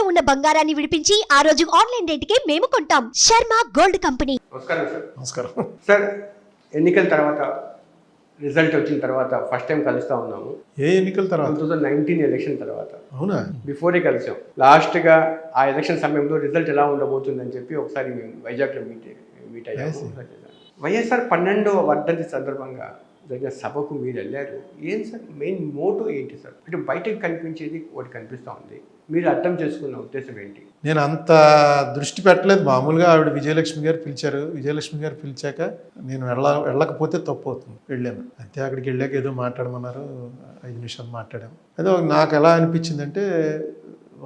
ఉన్న బంగారాన్ని విడిపించి ఆ రోజు ఆన్లైన్ రేటుకే మేము కొంటాం. Sharma gold company. నమస్కారం సార్. నమస్కారం సార్, ఎన్నికల తర్వాత రిజల్ట్ వచ్చిన తర్వాత ఫస్ట్ టైం కలుస్తా ఉన్నాము. ఏ ఎన్నికల తర్వాత? 2019 ఎలక్షన్ తర్వాత. అవునా? బిఫోరే కలిసాం. లాస్ట్గా ఆ ఎలక్షన్ సమయంలో రిజల్ట్ ఎలా ఉండబోతుందని చెప్పి ఒకసారి మేము వైజాగ్లో మీట్ అయ్యాము. వైఎస్ఆర్ 12వ వర్ధంతి సందర్భంగా జరిగిన సభకు మీరు వెళ్ళారు. ఏం సార్ మెయిన్ మోటో ఏంటి సార్? అంటే బయటకు కనిపించేది ఒకటి కనిపిస్తూ ఉంది, మీరు అర్థం చేసుకున్న ఉద్దేశం ఏంటి? నేను అంత దృష్టి పెట్టలేదు. మామూలుగా ఆవిడ విజయలక్ష్మి గారు పిలిచారు. విజయలక్ష్మి గారు పిలిచాక నేను వెళ్ళకపోతే తప్పు అవుతుంది, వెళ్ళాను. అయితే అక్కడికి వెళ్ళాక ఏదో మాట్లాడమన్నారు, 5 నిమిషాలు మాట్లాడాము. అదే నాకు ఎలా అనిపించిందంటే,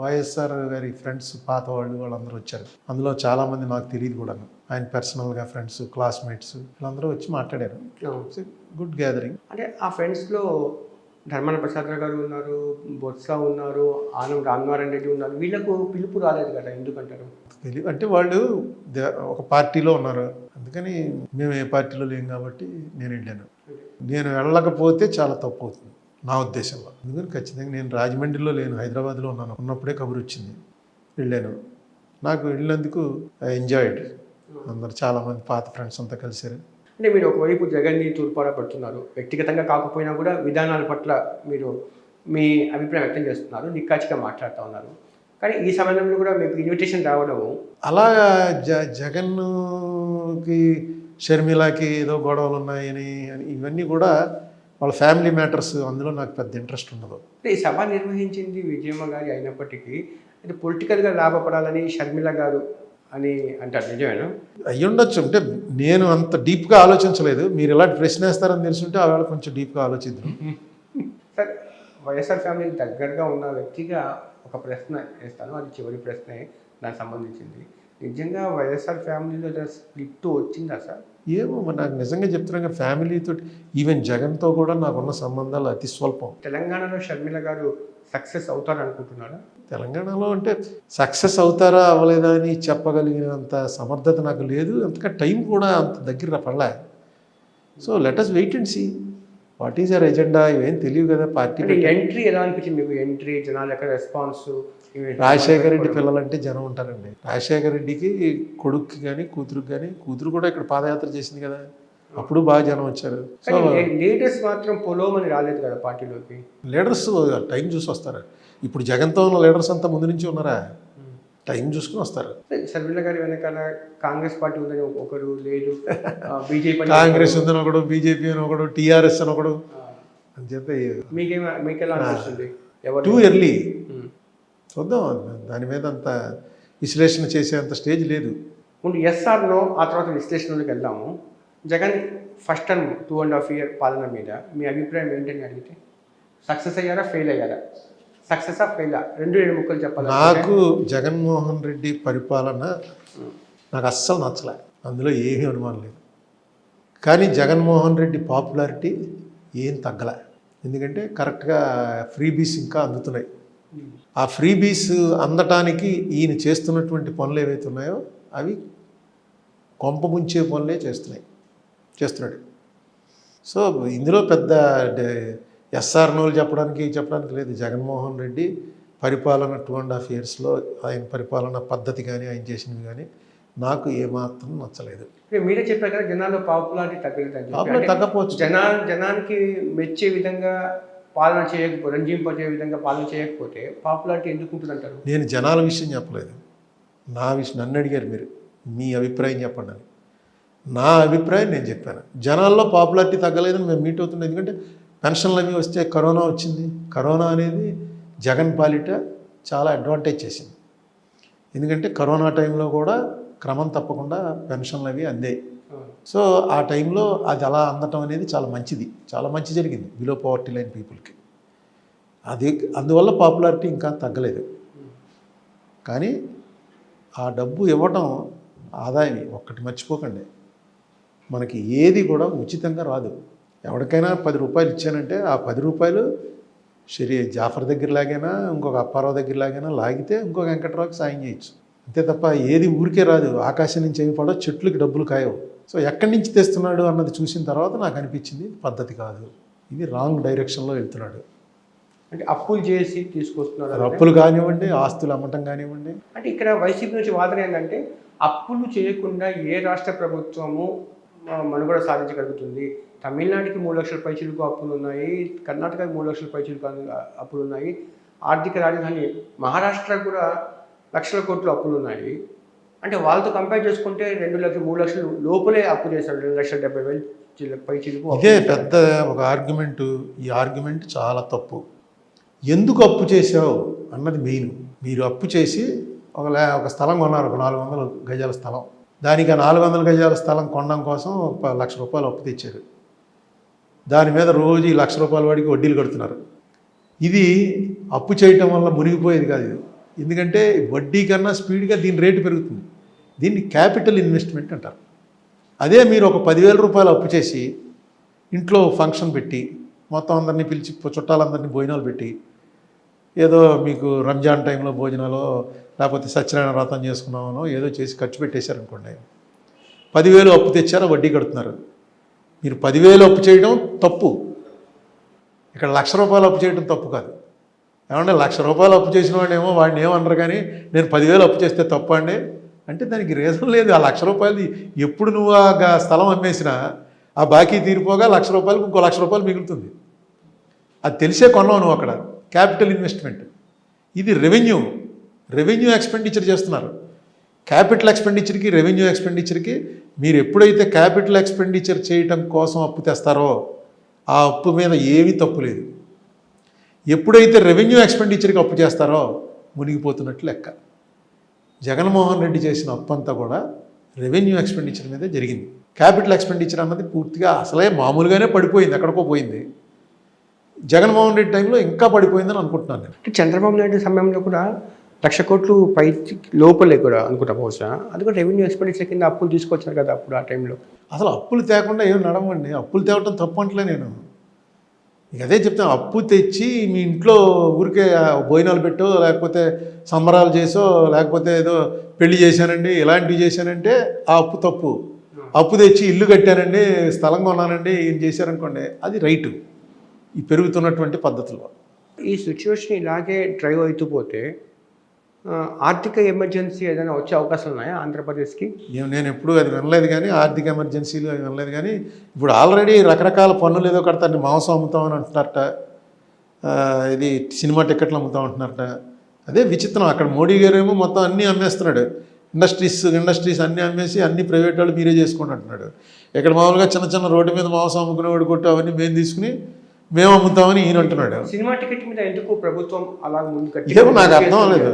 వైఎస్ఆర్ గారి ఫ్రెండ్స్, పాత వాళ్ళందరూ వచ్చారు. అందులో చాలామంది నాకు తెలియదు కూడా. ఆయన పర్సనల్గా ఫ్రెండ్స్, క్లాస్మేట్స్ వీళ్ళందరూ వచ్చి మాట్లాడారు. Good gathering. అంటే ఆ ఫ్రెండ్స్లో ధర్మాన ప్రసాద్ గారు ఉన్నారు, బొత్స ఉన్నారు, ఆనం రామనారాయణ రెడ్డి ఉన్నారు. వీళ్ళకు పిలుపు రాలేదు కదా, ఎందుకంటారు? తెలియదు అంటే వాళ్ళు ఒక పార్టీలో ఉన్నారు, అందుకని మేము ఏ పార్టీలో లేం కాబట్టి నేను వెళ్ళాను. నేను వెళ్ళకపోతే చాలా తప్పు అవుతుంది నా ఉద్దేశంలో. అందుకని ఖచ్చితంగా నేను రాజమండ్రిలో లేను, హైదరాబాద్లో ఉన్నాను. ఉన్నప్పుడే కబురు వచ్చింది, వెళ్ళాను. నాకు వెళ్ళినందుకు ఐ ఎంజాయ్డ్. అందరు చాలామంది పాత ఫ్రెండ్స్ అంతా కలిశారు. అంటే మీరు ఒకవైపు జగన్ని తూర్పార పడుతున్నారు, వ్యక్తిగతంగా కాకపోయినా కూడా విధానాల పట్ల మీరు మీ అభిప్రాయం వ్యక్తం చేస్తున్నారు, నిక్కాచిగా మాట్లాడుతూ ఉన్నారు. కానీ ఈ సమయంలో కూడా మీకు ఇన్విటేషన్ రావడము అలా జగన్కి షర్మిలాకి ఏదో గొడవలు ఉన్నాయని ఇవన్నీ కూడా వాళ్ళ ఫ్యామిలీ మ్యాటర్స్, అందులో నాకు పెద్ద ఇంట్రెస్ట్ ఉండదు. అంటే ఈ సభ నిర్వహించింది విజయమ్మ గారి అయినప్పటికీ అంటే పొలిటికల్గా లాభపడాలని షర్మిల గారు అని అంటారు, నిజమేనా? అయ్యుండొచ్చు. అంటే నేను అంత డీప్గా ఆలోచించలేదు. మీరు ఇలాంటి ప్రశ్న వేస్తారని తెలుసుంటే ఆవేళ కొంచెం డీప్గా ఆలోచిద్దాం. సార్, వైఎస్ఆర్ ఫ్యామిలీకి దగ్గరగా ఉన్న వ్యక్తిగా ఒక ప్రశ్న వేస్తాను, అది చివరి ప్రశ్నే దానికి సంబంధించింది. నిజంగా వైఎస్ఆర్ ఫ్యామిలీలో స్ప్లిట్ వచ్చిందా సార్? ఏమో నాకు నిజంగా చెప్తున్నాను, ఫ్యామిలీతో ఈవెన్ జగన్తో కూడా నాకున్న సంబంధాలు అతి స్వల్పం. తెలంగాణలో షర్మిల గారు సక్సెస్ అవుతారు అనుకుంటున్నారా? తెలంగాణలో అంటే సక్సెస్ అవుతారా అవ్వలేదా అని చెప్పగలిగినంత సమర్థత నాకు లేదు, అంతగా టైం కూడా అంత దగ్గర పడలే. So let us wait and see what is our agenda. ఇవేం తెలియదు కదా పార్టీ. ఎంట్రీ ఎలా అనిపించింది మీకు? ఎంట్రీ, జనాల యొక్క రెస్పాన్స్? రాజశేఖర రెడ్డి పిల్లలంటే జనం ఉంటారండి. రాజశేఖర రెడ్డికి కొడుక్కి కానీ కూతురుకి కానీ, కూతురు కూడా ఇక్కడ పాదయాత్ర చేసింది కదా, అప్పుడు బాగా జనం వచ్చారు. సో లీడర్స్ మాత్రం పొలోమని రాలేదు కదా పార్టీలోకి. లీడర్స్ టైం చూసి వస్తారు. ఇప్పుడు జగన్తో ఉన్న లీడర్స్ అంతా ముందు నుంచి ఉన్నారా, టైం చూసుకుని వస్తారు. షర్మిల గారి వెనకాల కాంగ్రెస్ పార్టీ ఉందని ఒకరు, లేదు బీజేపీ, కాంగ్రెస్ ఉందని ఒకడు, బీజేపీ అని ఒకడు, టీఆర్ఎస్ అని ఒకడు అని చెప్పి మీకెలా అనిపిస్తుంది? Too early. చూద్దాం, దాని మీద అంత విశ్లేషణ చేసేంత స్టేజ్ లేదు. ముందు ఎస్ఆర్ నో, ఆ తర్వాత విశ్లేషణలోకి వెళ్దాము. జగన్ ఫస్ట్ టర్మ్ 2.5 year పాలన మీద మీ అభిప్రాయం ఏంటని అడిగితే, సక్సెస్ అయ్యారా, ఫెయిల్ అయ్యారా? సక్సెస్ ఫెయిలా? 2 ముక్కలు చెప్పాలి. నాకు జగన్మోహన్ రెడ్డి పరిపాలన నాకు అస్సలు నచ్చలే, అందులో ఏమీ అనుమానం లేదు. కానీ జగన్మోహన్ రెడ్డి పాపులారిటీ ఏం తగ్గలే, ఎందుకంటే కరెక్ట్గా ఫ్రీబీస్ ఇంకా అందుతున్నాయి. ఆ ఫ్రీబీస్ అందటానికి ఈయన చేస్తున్నటువంటి పనులు ఏవైతే ఉన్నాయో అవి కొంప ముంచే పనులే చేస్తున్నాడు. సో ఇందులో పెద్ద ఎస్ఆర్ నోలు చెప్పడానికి లేదు. జగన్మోహన్ రెడ్డి పరిపాలన 2.5 yearsలో ఆయన పరిపాలన పద్ధతి కానీ ఆయన చేసినవి కానీ నాకు ఏమాత్రం నచ్చలేదు. మీరే చెప్పారు కదా, జనాల్లో పాపులారిటీ తగ్గపోవచ్చు. జనానికి మెచ్చే విధంగా పాలన చేయకపోతే, రంజింపజే విధంగా పాలన చేయకపోతే పాపులారిటీ ఎందుకు ఉంటుంది అంటారు? నేను జనాల విషయం చెప్పలేదు, నా విషయం. నన్ను అడిగారు మీరు మీ అభిప్రాయం చెప్పండి అని. నా అభిప్రాయం నేను చెప్పాను. జనాల్లో పాపులారిటీ తగ్గలేదని మేము మీట్ అవుతున్నాం. ఎందుకంటే పెన్షన్లు అవి వస్తే కరోనా వచ్చింది. కరోనా అనేది జగన్ పాలిట చాలా అడ్వాంటేజ్ చేసింది. ఎందుకంటే కరోనా టైంలో కూడా క్రమం తప్పకుండా పెన్షన్లు అవి అందాయి. సో ఆ టైంలో అది అలా అందటం అనేది చాలా మంచి జరిగింది బిలో పవర్టీ లైన్ పీపుల్కి. అందువల్ల పాపులారిటీ ఇంకా తగ్గలేదు. కానీ ఆ డబ్బు ఇవ్వటం ఆదాయం ఒక్కటి మర్చిపోకండి, మనకి ఏది కూడా ఉచితంగా రాదు. ఎవరికైనా 10 రూపాయలు ఇచ్చానంటే ఆ 10 రూపాయలు జాఫర్ దగ్గర లాగైనా, ఇంకొక అప్పారావు దగ్గర లాగైనా లాగితే ఇంకొక వెంకట్రావుకి సాయం చేయొచ్చు, అంతే తప్ప ఏది ఊరికే రాదు. ఆకాశం నుంచి ఏమి పడో, చెట్లకి డబ్బులు కాయవు. సో ఎక్కడి నుంచి తెస్తున్నాడు అన్నది చూసిన తర్వాత నాకు అనిపించింది పద్ధతి కాదు, ఇది రాంగ్ డైరెక్షన్లో వెళ్తున్నాడు. అంటే అప్పులు చేసి తీసుకొస్తున్నారు అది అప్పులు కానివ్వండి, ఆస్తులు అమ్మటం కానివ్వండి. అంటే ఇక్కడ వైసీపీ నుంచి వాదన ఏంటంటే అప్పులు చేయకుండా ఏ రాష్ట్ర ప్రభుత్వము మనుగడ సాధించగలుగుతుంది? తమిళనాడుకి 3 లక్షల పైచిలకు అప్పులు ఉన్నాయి, కర్ణాటకకి 3 లక్షల పైచిలకు అప్పులు ఉన్నాయి, ఆర్థిక రాజధాని మహారాష్ట్ర కూడా లక్షల కోట్లు అప్పులు ఉన్నాయి. అంటే వాళ్ళతో కంపేర్ చేసుకుంటే 2 లక్షలు 3 లక్షలు లోపలే అప్పు చేశారు, 2,70,000 పైచిలకు. ఇదే పెద్ద ఒక ఆర్గ్యుమెంట్. ఈ ఆర్గ్యుమెంట్ చాలా తప్పు. ఎందుకు అప్పు చేసావు అన్నది మెయిన్. మీరు అప్పు చేసి ఒక స్థలం కొన్నారు, ఒక 400 గజాల స్థలం. దానికి ఆ 400 గజాల స్థలం కొనడం కోసం ₹1,00,000 అప్పు తెచ్చారు. దాని మీద రోజు ఈ ₹1,00,000 వాడికి వడ్డీలు కడుతున్నారు. ఇది అప్పు చేయటం వల్ల మునిగిపోయేది కాదు ఇది. ఎందుకంటే వడ్డీ కన్నా స్పీడ్గా దీని రేటు పెరుగుతుంది. దీన్ని క్యాపిటల్ ఇన్వెస్ట్మెంట్ అంటారు. అదే మీరు ఒక ₹10,000 అప్పు చేసి ఇంట్లో ఫంక్షన్ పెట్టి మొత్తం అందరినీ పిలిచి చుట్టాలందరినీ భోజనాలు పెట్టి ఏదో మీకు రంజాన్ టైంలో భోజనాలు లేకపోతే సత్యనారాయణ వ్రతం చేసుకున్నామనో ఏదో చేసి ఖర్చు పెట్టేశారనుకోండి, 10,000 అప్పు తెచ్చారో వడ్డీ కడుతున్నారు. మీరు 10,000 అప్పు చేయడం తప్పు, ఇక్కడ ₹1,00,000 అప్పు చేయడం తప్పు కాదు. ఏమంటే ₹1,00,000 అప్పు చేసిన వాడేమో వాడిని ఏమన్నారు, కానీ నేను 10,000 అప్పు చేస్తే తప్పు అండి అంటే దానికి రీజన్ లేదు. ఆ ₹1,00,000 ఎప్పుడు నువ్వు ఆ స్థలం అమ్మేసినా ఆ బాకీ తీరిపోగా ₹1,00,000 ఇంకో ₹1,00,000 మిగులుతుంది. అది తెలిసే కొన్నావు నువ్వు అక్కడ. క్యాపిటల్ ఇన్వెస్ట్మెంట్ ఇది. రెవెన్యూ ఎక్స్పెండిచర్ చేస్తున్నారు. క్యాపిటల్ ఎక్స్పెండిచర్కి రెవెన్యూ ఎక్స్పెండిచర్కి మీరు ఎప్పుడైతే క్యాపిటల్ ఎక్స్పెండిచర్ చేయటం కోసం అప్పు తెస్తారో ఆ అప్పు మీద ఏమీ తప్పు లేదు. ఎప్పుడైతే రెవెన్యూ ఎక్స్పెండిచర్కి అప్పు చేస్తారో మునిగిపోతున్నట్లు లెక్క. జగన్మోహన్ రెడ్డి చేసిన అప్పు అంతా కూడా రెవెన్యూ ఎక్స్పెండిచర్ మీదే జరిగింది. క్యాపిటల్ ఎక్స్పెండిచర్ అన్నది పూర్తిగా అసలే మామూలుగానే పడిపోయింది, ఎక్కడికో పోయింది. జగన్మోహన్ రెడ్డి టైంలో ఇంకా పడిపోయిందని అనుకుంటున్నాను నేను. చంద్రబాబు నాయుడు సమయంలో కూడా 1,00,000 కోట్లు పై లోపలే కూడా అనుకుంటా బహుశా. అది కూడా రెవెన్యూ ఎక్స్పెండిచర్ కింద అప్పులు తీసుకొచ్చారు కదా అప్పుడు ఆ టైంలో. అసలు అప్పులు తేకుండా ఏం నడవండి. అప్పులు తేవటం తప్పు అంటలే నేను. ఇక అదే చెప్తాను, అప్పు తెచ్చి మీ ఇంట్లో ఊరికే భోజనాలు పెట్టో లేకపోతే సంబరాలు చేసో లేకపోతే ఏదో పెళ్లి చేశానండి ఇలాంటివి చేశానంటే ఆ అప్పు తప్పు. అప్పు తెచ్చి ఇల్లు కట్టానండి, స్థలం కొన్నానండి, ఏం చేశారనుకోండి అది రైటు. ఈ పెరుగుతున్నటువంటి పద్ధతుల్లో ఈ సిచ్యువేషన్ ఇలాగే డ్రైవ్ అవుతూ పోతే ఆర్థిక ఎమర్జెన్సీ ఏదైనా వచ్చే అవకాశాలు ఉన్నాయా ఆంధ్రప్రదేశ్కి? నేను ఎప్పుడు అది వినలేదు, కానీ ఆర్థిక ఎమర్జెన్సీలు అది వినలేదు. కానీ ఇప్పుడు ఆల్రెడీ రకరకాల పన్నులు ఏదో కడతారని మాంసం అమ్ముతామని అంటున్నారట, ఇది సినిమా టికెట్లు అమ్ముతామంటున్నారట. అదే విచిత్రం. అక్కడ మోడీ గారు ఏమో మొత్తం అన్నీ అమ్మేస్తున్నాడు. ఇండస్ట్రీస్ అన్నీ అమ్మేసి అన్ని ప్రైవేట్ వాళ్ళు మీరే చేసుకోండి అంటున్నాడు. ఇక్కడ మామూలుగా చిన్న చిన్న రోడ్డు మీద మాంసం అమ్ముకునేవాడు కొట్టు అవన్నీ మేము తీసుకుని మేము అమ్ముతామని ఈయన అంటున్నాడు. సినిమా టికెట్ మీద ఎందుకు ప్రభుత్వం అలా ముందు ఏమో నాకు అర్థం లేదు.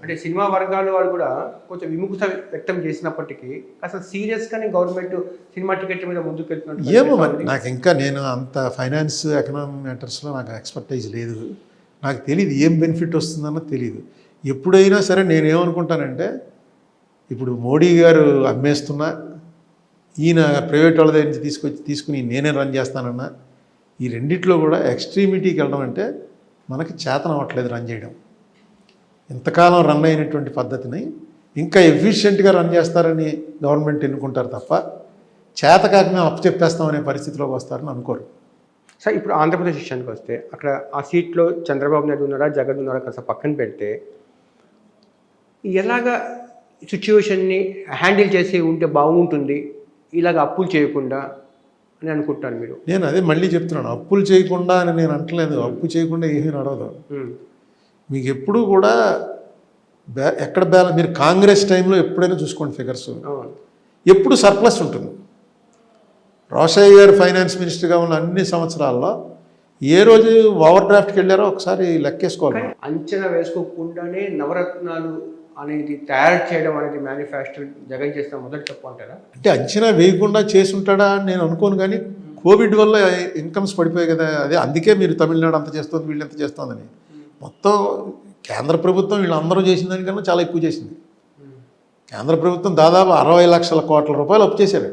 అంటే సినిమా వర్గాల వాళ్ళు కూడా కొంచెం విముఖత వ్యక్తం చేసినప్పటికీ అసలు సీరియస్గానే గవర్నమెంట్ సినిమా టికెట్ మీద ముందుకు వెళ్తున్నట్టు ఏమో మరి నాకు ఇంకా నేను అంత ఫైనాన్స్ ఎకనామిక్ మ్యాటర్స్లో నాకు ఎక్స్పర్టైజ్ లేదు. నాకు తెలియదు ఏం బెనిఫిట్ వస్తుందన్నది తెలియదు. ఎప్పుడైనా సరే నేనేమనుకుంటానంటే ఇప్పుడు మోడీ గారు అమ్మేస్తున్నా, ఈయన ప్రైవేట్ వాళ్ళ దగ్గర నుంచి తీసుకుని నేనే రన్ చేస్తానన్నా, ఈ రెండిట్లో కూడా ఎక్స్ట్రీమిటీకి వెళ్ళడం అంటే మనకి చేతన అవ్వట్లేదు రన్ చేయడం. ఇంతకాలం రన్ అయినటువంటి పద్ధతిని ఇంకా ఎఫిషియెంట్గా రన్ చేస్తారని గవర్నమెంట్ ఎన్నుకుంటారు తప్ప చేతకాక మేము అప్పు చెప్పేస్తామనే పరిస్థితిలోకి వస్తారని అనుకోరు. సార్ ఇప్పుడు ఆంధ్రప్రదేశ్ విషయానికి వస్తే అక్కడ ఆ సీట్లో చంద్రబాబు నాయుడు ఉన్నారా జగన్ ఉన్నారా కాస్త పక్కన పెడితే ఎలాగా సిచ్యువేషన్ని హ్యాండిల్ చేసి ఉంటే బాగుంటుంది ఇలాగ అప్పులు చేయకుండా అని అనుకుంటాను మీరు? నేను అదే మళ్ళీ చెప్తున్నాను, అప్పులు చేయకుండా అని నేను అంటలేదు. అప్పు చేయకుండా ఏమీ నడవదు. మీకు ఎప్పుడు కూడా ఎక్కడ బ్యాలెన్స్, మీరు కాంగ్రెస్ టైంలో ఎప్పుడైనా చూసుకోండి ఫిగర్స్, ఎప్పుడు సర్ప్లస్ ఉంటుంది. రోషయ్య గారు ఫైనాన్స్ మినిస్టర్గా ఉన్న అన్ని సంవత్సరాల్లో ఏ రోజు ఓవర్ డ్రాఫ్ట్కి వెళ్ళారో ఒకసారి లెక్కేసుకోవాలి. అంచనా వేసుకోకుండానే నవరత్నాలు అనేది తయారు చేయడం అనేది మేనిఫెస్టో జగన్ చేసిన మొదటి తప్పు అంటారా? అంటే అంచనా వేయకుండా చేసుంటాడా అని నేను అనుకోను. కానీ కోవిడ్ వల్ల ఇన్కమ్స్ పడిపోయాయి కదా, అదే అందుకే మీరు తమిళనాడు అంత చేస్తుంది వీళ్ళు ఎంత చేస్తుందని. మొత్తం కేంద్ర ప్రభుత్వం వీళ్ళందరూ చేసిన దానికన్నా చాలా ఎక్కువ చేసింది. కేంద్ర ప్రభుత్వం దాదాపు 60 లక్షల కోట్ల రూపాయలు అప్పు చేశారు.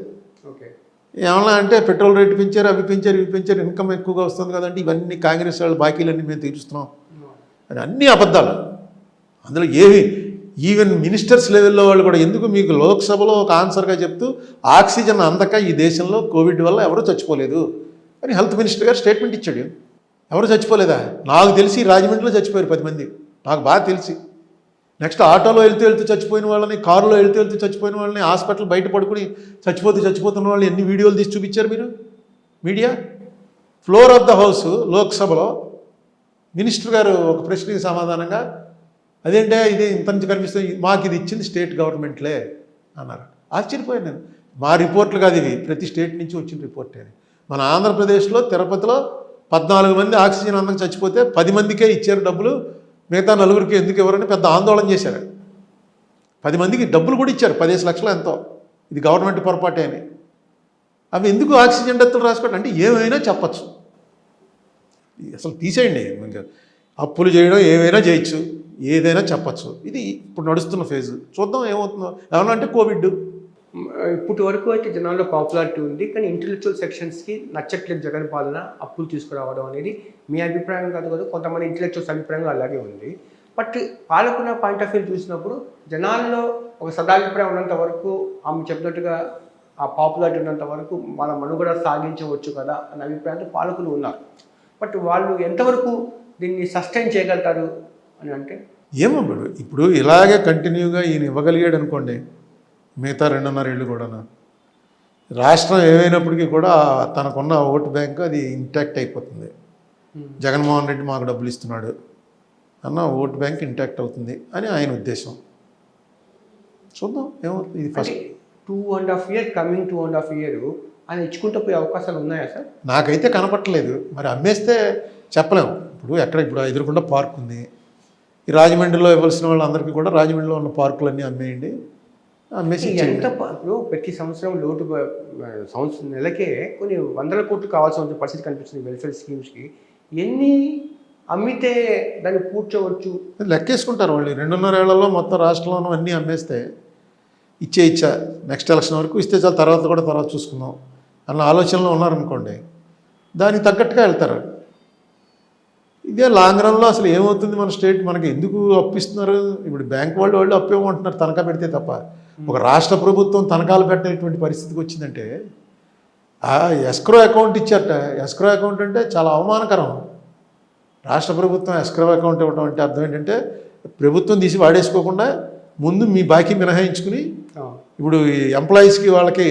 ఏమన్నా అంటే పెట్రోల్ రేటు పెంచారు, అవి పెంచారు, ఇవి పెంచారు, ఇన్కమ్ ఎక్కువగా వస్తుంది కదంటే ఇవన్నీ కాంగ్రెస్ వాళ్ళు బాకీలన్నీ మేము తీరుస్తున్నాం అని అన్నీ అబద్ధాలు. అందులో ఏవి ఈవెన్ మినిస్టర్స్ లెవెల్లో వాళ్ళు కూడా ఎందుకు మీకు లోక్సభలో ఒక ఆన్సర్గా చెప్తూ ఆక్సిజన్ అందక ఈ దేశంలో కోవిడ్ వల్ల ఎవరూ చచ్చిపోలేదు అని హెల్త్ మినిస్టర్ గారు స్టేట్మెంట్ ఇచ్చాడు. ఎవరు చచ్చిపోలేదా? నాకు తెలిసి రాజమండ్రిలో చచ్చిపోయారు 10 మంది, నాకు బాగా తెలిసి. నెక్స్ట్ ఆటోలో వెళ్తూ చచ్చిపోయిన వాళ్ళని, కారులో వెళ్తూ చచ్చిపోయిన వాళ్ళని, హాస్పిటల్ బయట పడుకుని చచ్చిపోతున్న వాళ్ళని ఎన్ని వీడియోలు తీసి చూపించారు మీరు media. Floor of the house లోక్సభలో మినిస్టర్ గారు ఒక ప్రశ్నకి సమాధానంగా, అదేంటే ఇది ఇంత నుంచి కనిపిస్తుంది, మాకు ఇది ఇచ్చింది స్టేట్ గవర్నమెంట్లే అన్నారు. ఆశ్చర్యపోయాను నేను. మా రిపోర్ట్లు కాదు ఇవి, ప్రతి స్టేట్ నుంచి వచ్చిన రిపోర్ట్ అని. మన ఆంధ్రప్రదేశ్లో తిరుపతిలో 14 మంది ఆక్సిజన్ అందక చచ్చిపోతే 10 మందికే ఇచ్చారు డబ్బులు, మిగతా 4గురికి ఎందుకు ఎవరని పెద్ద ఆందోళన చేశారు. 10 మందికి డబ్బులు కూడా ఇచ్చారు, 15 లక్షలు ఎంతో. ఇది గవర్నమెంట్ పొరపాటే అని. అవి ఎందుకు ఆక్సిజన్ డెత్తులు రాసుకోవడం అంటే ఏమైనా చెప్పచ్చు. అసలు తీసేయండి, ఇంకా అప్పులు చేయడం ఏమైనా చేయొచ్చు, ఏదైనా చెప్పచ్చు. ఇది ఇప్పుడు నడుస్తున్న ఫేజ్. చూద్దాం ఏమవుతుందో. ఏమన్నా అంటే కోవిడ్ ఇప్పటి వరకు అయితే జనాల్లో పాపులారిటీ ఉంది, కానీ ఇంటెలెక్చువల్ సెక్షన్స్కి నచ్చట్లేదు జగన్ పాలన, అప్పులు తీసుకురావడం అనేది మీ అభిప్రాయం కాదు కదా, కొంతమంది ఇంటెలెక్చువల్స్ అభిప్రాయం అలాగే ఉంది. బట్ పాలకున్న పాయింట్ ఆఫ్ వ్యూ చూసినప్పుడు జనాల్లో ఒక సదాభిప్రాయం ఉన్నంత వరకు, ఆమె చెప్పినట్టుగా ఆ పాపులారిటీ ఉన్నంత వరకు మన మనుగడ సాగించవచ్చు కదా అనే అభిప్రాయంతో పాలకులు ఉన్నారు. బట్ వాళ్ళు ఎంతవరకు దీన్ని సస్టైన్ చేయగలుగుతారు అని అంటే ఏమో ఇప్పుడు ఇలాగే కంటిన్యూగా ఈయన ఇవ్వగలిగాడు అనుకోండి, మిగతా 2.5 ఏళ్ళు కూడా రాష్ట్రం ఏమైనప్పటికీ కూడా తనకున్న ఓటు బ్యాంకు అది ఇంటాక్ట్ అయిపోతుంది. జగన్మోహన్ రెడ్డి మాకు డబ్బులు ఇస్తున్నాడు అన్న ఓటు బ్యాంక్ ఇంటాక్ట్ అవుతుంది అని ఆయన ఉద్దేశం. చూద్దాం ఏమవుతుంది. ఇది ఫస్ట్ 2.5 years కమింగ్ 2.5 years ఆయన ఇచ్చుకుంటూ పోయే అవకాశాలు ఉన్నాయా సార్? నాకైతే కనపట్టలేదు. మరి అమ్మేస్తే చెప్పలేము. ఇప్పుడు ఎదురుకుండా పార్క్ ఉంది, ఈ రాజమండ్రిలో ఇవ్వాల్సిన వాళ్ళందరికీ కూడా రాజమండ్రిలో ఉన్న పార్కులన్నీ అమ్మేయండి, అమ్మేసి ఎంత ఇప్పుడు ప్రతి సంవత్సరం లోటు సంవత్సరం నెలకే కొన్ని 100 కోట్లు కావాల్సిన పరిస్థితి కనిపిస్తుంది వెల్ఫేర్ స్కీమ్స్కి. ఎన్ని అమ్మితే దాన్ని పూడ్చవచ్చు? లెక్కేసుకుంటారు వాళ్ళు. 2.5 ఏళ్లలో మొత్తం రాష్ట్రంలో అన్నీ అమ్మేస్తే ఇచ్చా నెక్స్ట్ ఎలక్షన్ వరకు ఇస్తే చాలు, తర్వాత చూసుకుందాం అన్న ఆలోచనలో ఉన్నారనుకోండి, దానికి తగ్గట్టుగా వెళ్తారు. ఇదే లాంగ్ రన్లో అసలు ఏమవుతుంది, మన స్టేట్ మనకి ఎందుకు అప్పిస్తున్నారు? ఇప్పుడు బ్యాంక్ వాళ్ళు అప్పు ఇవ్వమంటున్నారు తనఖా పెడితే తప్ప. ఒక రాష్ట్ర ప్రభుత్వం తనఖాలు పెట్టేటువంటి పరిస్థితికి వచ్చిందంటే, ఎస్క్రో అకౌంట్ ఇచ్చారట. ఎస్క్రో అకౌంట్ అంటే చాలా అవమానకరం. రాష్ట్ర ప్రభుత్వం ఎస్క్రో అకౌంట్ ఇవ్వడం అంటే అర్థం ఏంటంటే, ప్రభుత్వం తీసి వాడేసుకోకుండా ముందు మీ బాకీ మినహాయించుకుని, ఇప్పుడు ఎంప్లాయీస్కి వాళ్ళకి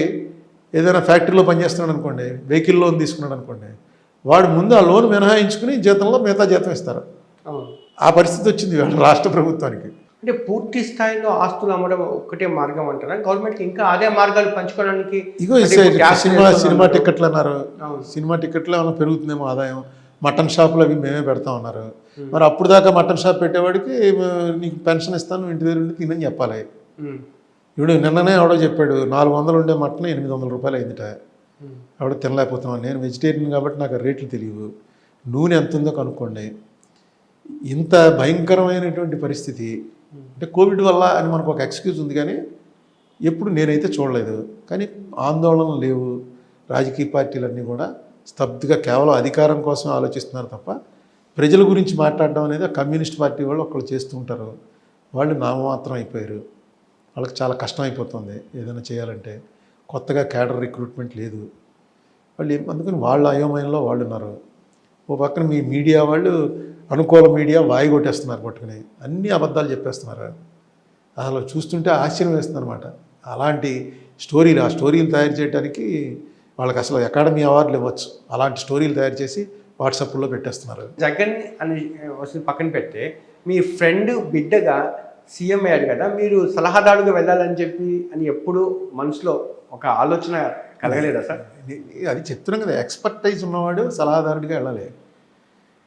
ఏదైనా ఫ్యాక్టరీలో పనిచేస్తున్నాడు అనుకోండి, వెహికల్ లోన్ తీసుకున్నాడు అనుకోండి, వాడు ముందు ఆ లోన్ మినహాయించుకుని జీతంలో మిగతా జీతం ఇస్తారు. ఆ పరిస్థితి వచ్చింది రాష్ట్ర ప్రభుత్వానికి. అంటే పూర్తి స్థాయిలో ఆస్తులు అమ్మడం ఒక్కటే మార్గం అంటారా? గవర్నమెంట్కి ఇంకా అదే మార్గాలు పంచుకోవడానికి ఇగో సినిమా టికెట్లు అన్నారు, సినిమా టికెట్లు ఏమైనా పెరుగుతుందేమో ఆదాయం. మటన్ షాపులు అవి మేమే పెడతా ఉన్నారు. మరి అప్పుడు దాకా మటన్ షాప్ పెట్టేవాడికి నీకు పెన్షన్ ఇస్తాను, ఇంటి దగ్గర ఉండి తినని చెప్పాలి. ఇప్పుడు నిన్ననే ఎవడో చెప్పాడు 400 ఉండే మటన్ 800 రూపాయలు అయిందిట. ఎవడో తినలేకపోతున్నాను. నేను వెజిటేరియన్ కాబట్టి నాకు రేట్లు తెలియవు. నూనె ఎంత ఉందో కనుక్కోండి. ఇంత భయంకరమైనటువంటి పరిస్థితి అంటే కోవిడ్ వల్ల అని మనకు ఒక ఎక్స్క్యూజ్ ఉంది, కానీ ఎప్పుడు నేనైతే చూడలేదు. కానీ ఆందోళనలు లేవు. రాజకీయ పార్టీలన్నీ కూడా స్తబ్దుగా కేవలం అధికారం కోసం ఆలోచిస్తున్నారు తప్ప ప్రజల గురించి మాట్లాడడం అనేది కమ్యూనిస్ట్ పార్టీ వాళ్ళు ఒకళ్ళు చేస్తూ ఉంటారు. వాళ్ళు నామమాత్రం అయిపోయారు. వాళ్ళకి చాలా కష్టం అయిపోతుంది ఏదైనా చేయాలంటే. కొత్తగా క్యాడర్ రిక్రూట్మెంట్ లేదు. వాళ్ళు అందుకని వాళ్ళ అయోమయంలో వాళ్ళు ఉన్నారు. ఓ పక్కన మీ మీడియా వాళ్ళు అనుకూల మీడియా వాయి కొట్టేస్తున్నారు పట్టుకుని, అన్ని అబద్ధాలు చెప్పేస్తున్నారు. అసలు చూస్తుంటే ఆశ్చర్యం వేస్తుంది అనమాట. అలాంటి ఆ స్టోరీలు తయారు చేయడానికి వాళ్ళకి అసలు అకాడమీ అవార్డులు ఇవ్వచ్చు. అలాంటి స్టోరీలు తయారు చేసి వాట్సాప్లో పెట్టేస్తున్నారు. జగన్ అని పక్కన పెడితే మీ ఫ్రెండ్ బిడ్డగా సీఎం అయ్యాడు కదా, మీరు సలహాదారుగా వెళ్ళాలని చెప్పి అని ఎప్పుడు మనసులో ఒక ఆలోచన కలగలేదా సార్? అది చెప్తున్నాం కదా, ఎక్స్పర్టైజ్ ఉన్నవాడు సలహాదారుడిగా వెళ్ళాలి.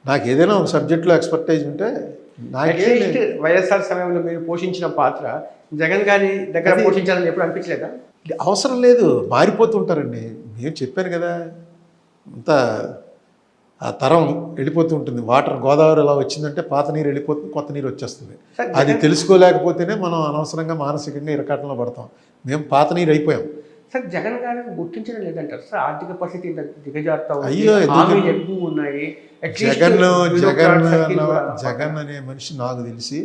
నాకు ఏదైనా ఒక సబ్జెక్ట్లో ఎక్స్పర్టైజ్ ఉంటే వైఎస్ఆర్ సమయంలో మీరు పోషించిన పాత్ర జగన్ గారి దగ్గర పోషించాలని ఎప్పుడు అనిపించలేదా? అవసరం లేదు, మారిపోతుంటారండి. నేను చెప్పాను కదా, అంతా ఆ తరం వెళ్ళిపోతూ ఉంటుంది. వాటర్ గోదావరి ఎలా వచ్చిందంటే పాత నీరు వెళ్ళిపోతుంది, కొత్త నీరు వచ్చేస్తుంది. అది తెలుసుకోలేకపోతేనే మనం అనవసరంగా మానసికంగా ఇరకాటంలో పడతాం. మేము పాత నీరు అయిపోయాం. సార్ జగన్ గారు గుర్తించడం లేదంటారు సార్, ఆర్థిక పరిస్థితి దిగజారుతా ఉంది. అయ్యో ఎక్కువ ఉన్నాయి. జగన్ అనే మనిషి నాకు తెలిసి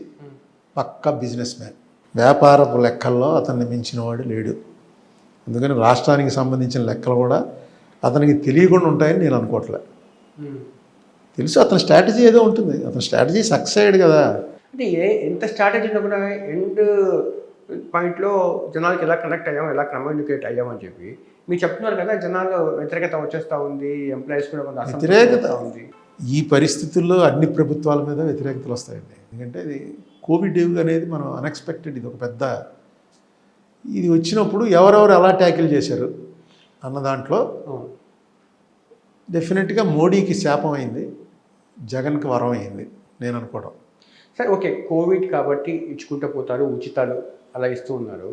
పక్కా బిజినెస్ మ్యాన్. వ్యాపారపు లెక్కల్లో అతన్ని మించిన వాడు లేడు. అందుకని రాష్ట్రానికి సంబంధించిన లెక్కలు కూడా అతనికి తెలియకుండా ఉంటాయని నేను అనుకోవట్లే. తెలుసు అతని స్ట్రాటజీ ఏదో ఉంటుంది, అతని స్ట్రాటజీ సక్సెస్ అయ్యాడు కదా. అంటే ఎంత స్ట్రాటజీ ఉన్నా కూడా ఎండ్ పాయింట్లో జనాలకి ఎలా కనెక్ట్ అయ్యాం, ఎలా కమ్యూనికేట్ అయ్యామని చెప్పి మీరు చెప్తున్నారు కదా, జనాలు వ్యతిరేకత వచ్చేస్తూ ఉంది, ఎంప్లాయీస్ కూడా కొంత వ్యతిరేకత ఉంది. ఈ పరిస్థితుల్లో అన్ని ప్రభుత్వాల మీద వ్యతిరేకతలు వస్తాయండి. ఎందుకంటే ఇది కోవిడ్ వేవ్ అనేది మనం అన్ఎక్స్పెక్టెడ్, ఇది ఒక పెద్ద, ఇది వచ్చినప్పుడు ఎవరెవరు ఎలా ట్యాకిల్ చేశారు అన్న దాంట్లో డెఫినెట్గా మోడీకి శాపం అయింది, జగన్కి వరం అయింది నేను అనుకోవడం. సరే ఓకే, కోవిడ్ కాబట్టి ఇచ్చుకుంటూ పోతారు, ఉచితాలు అలా ఇస్తూ ఉన్నారు.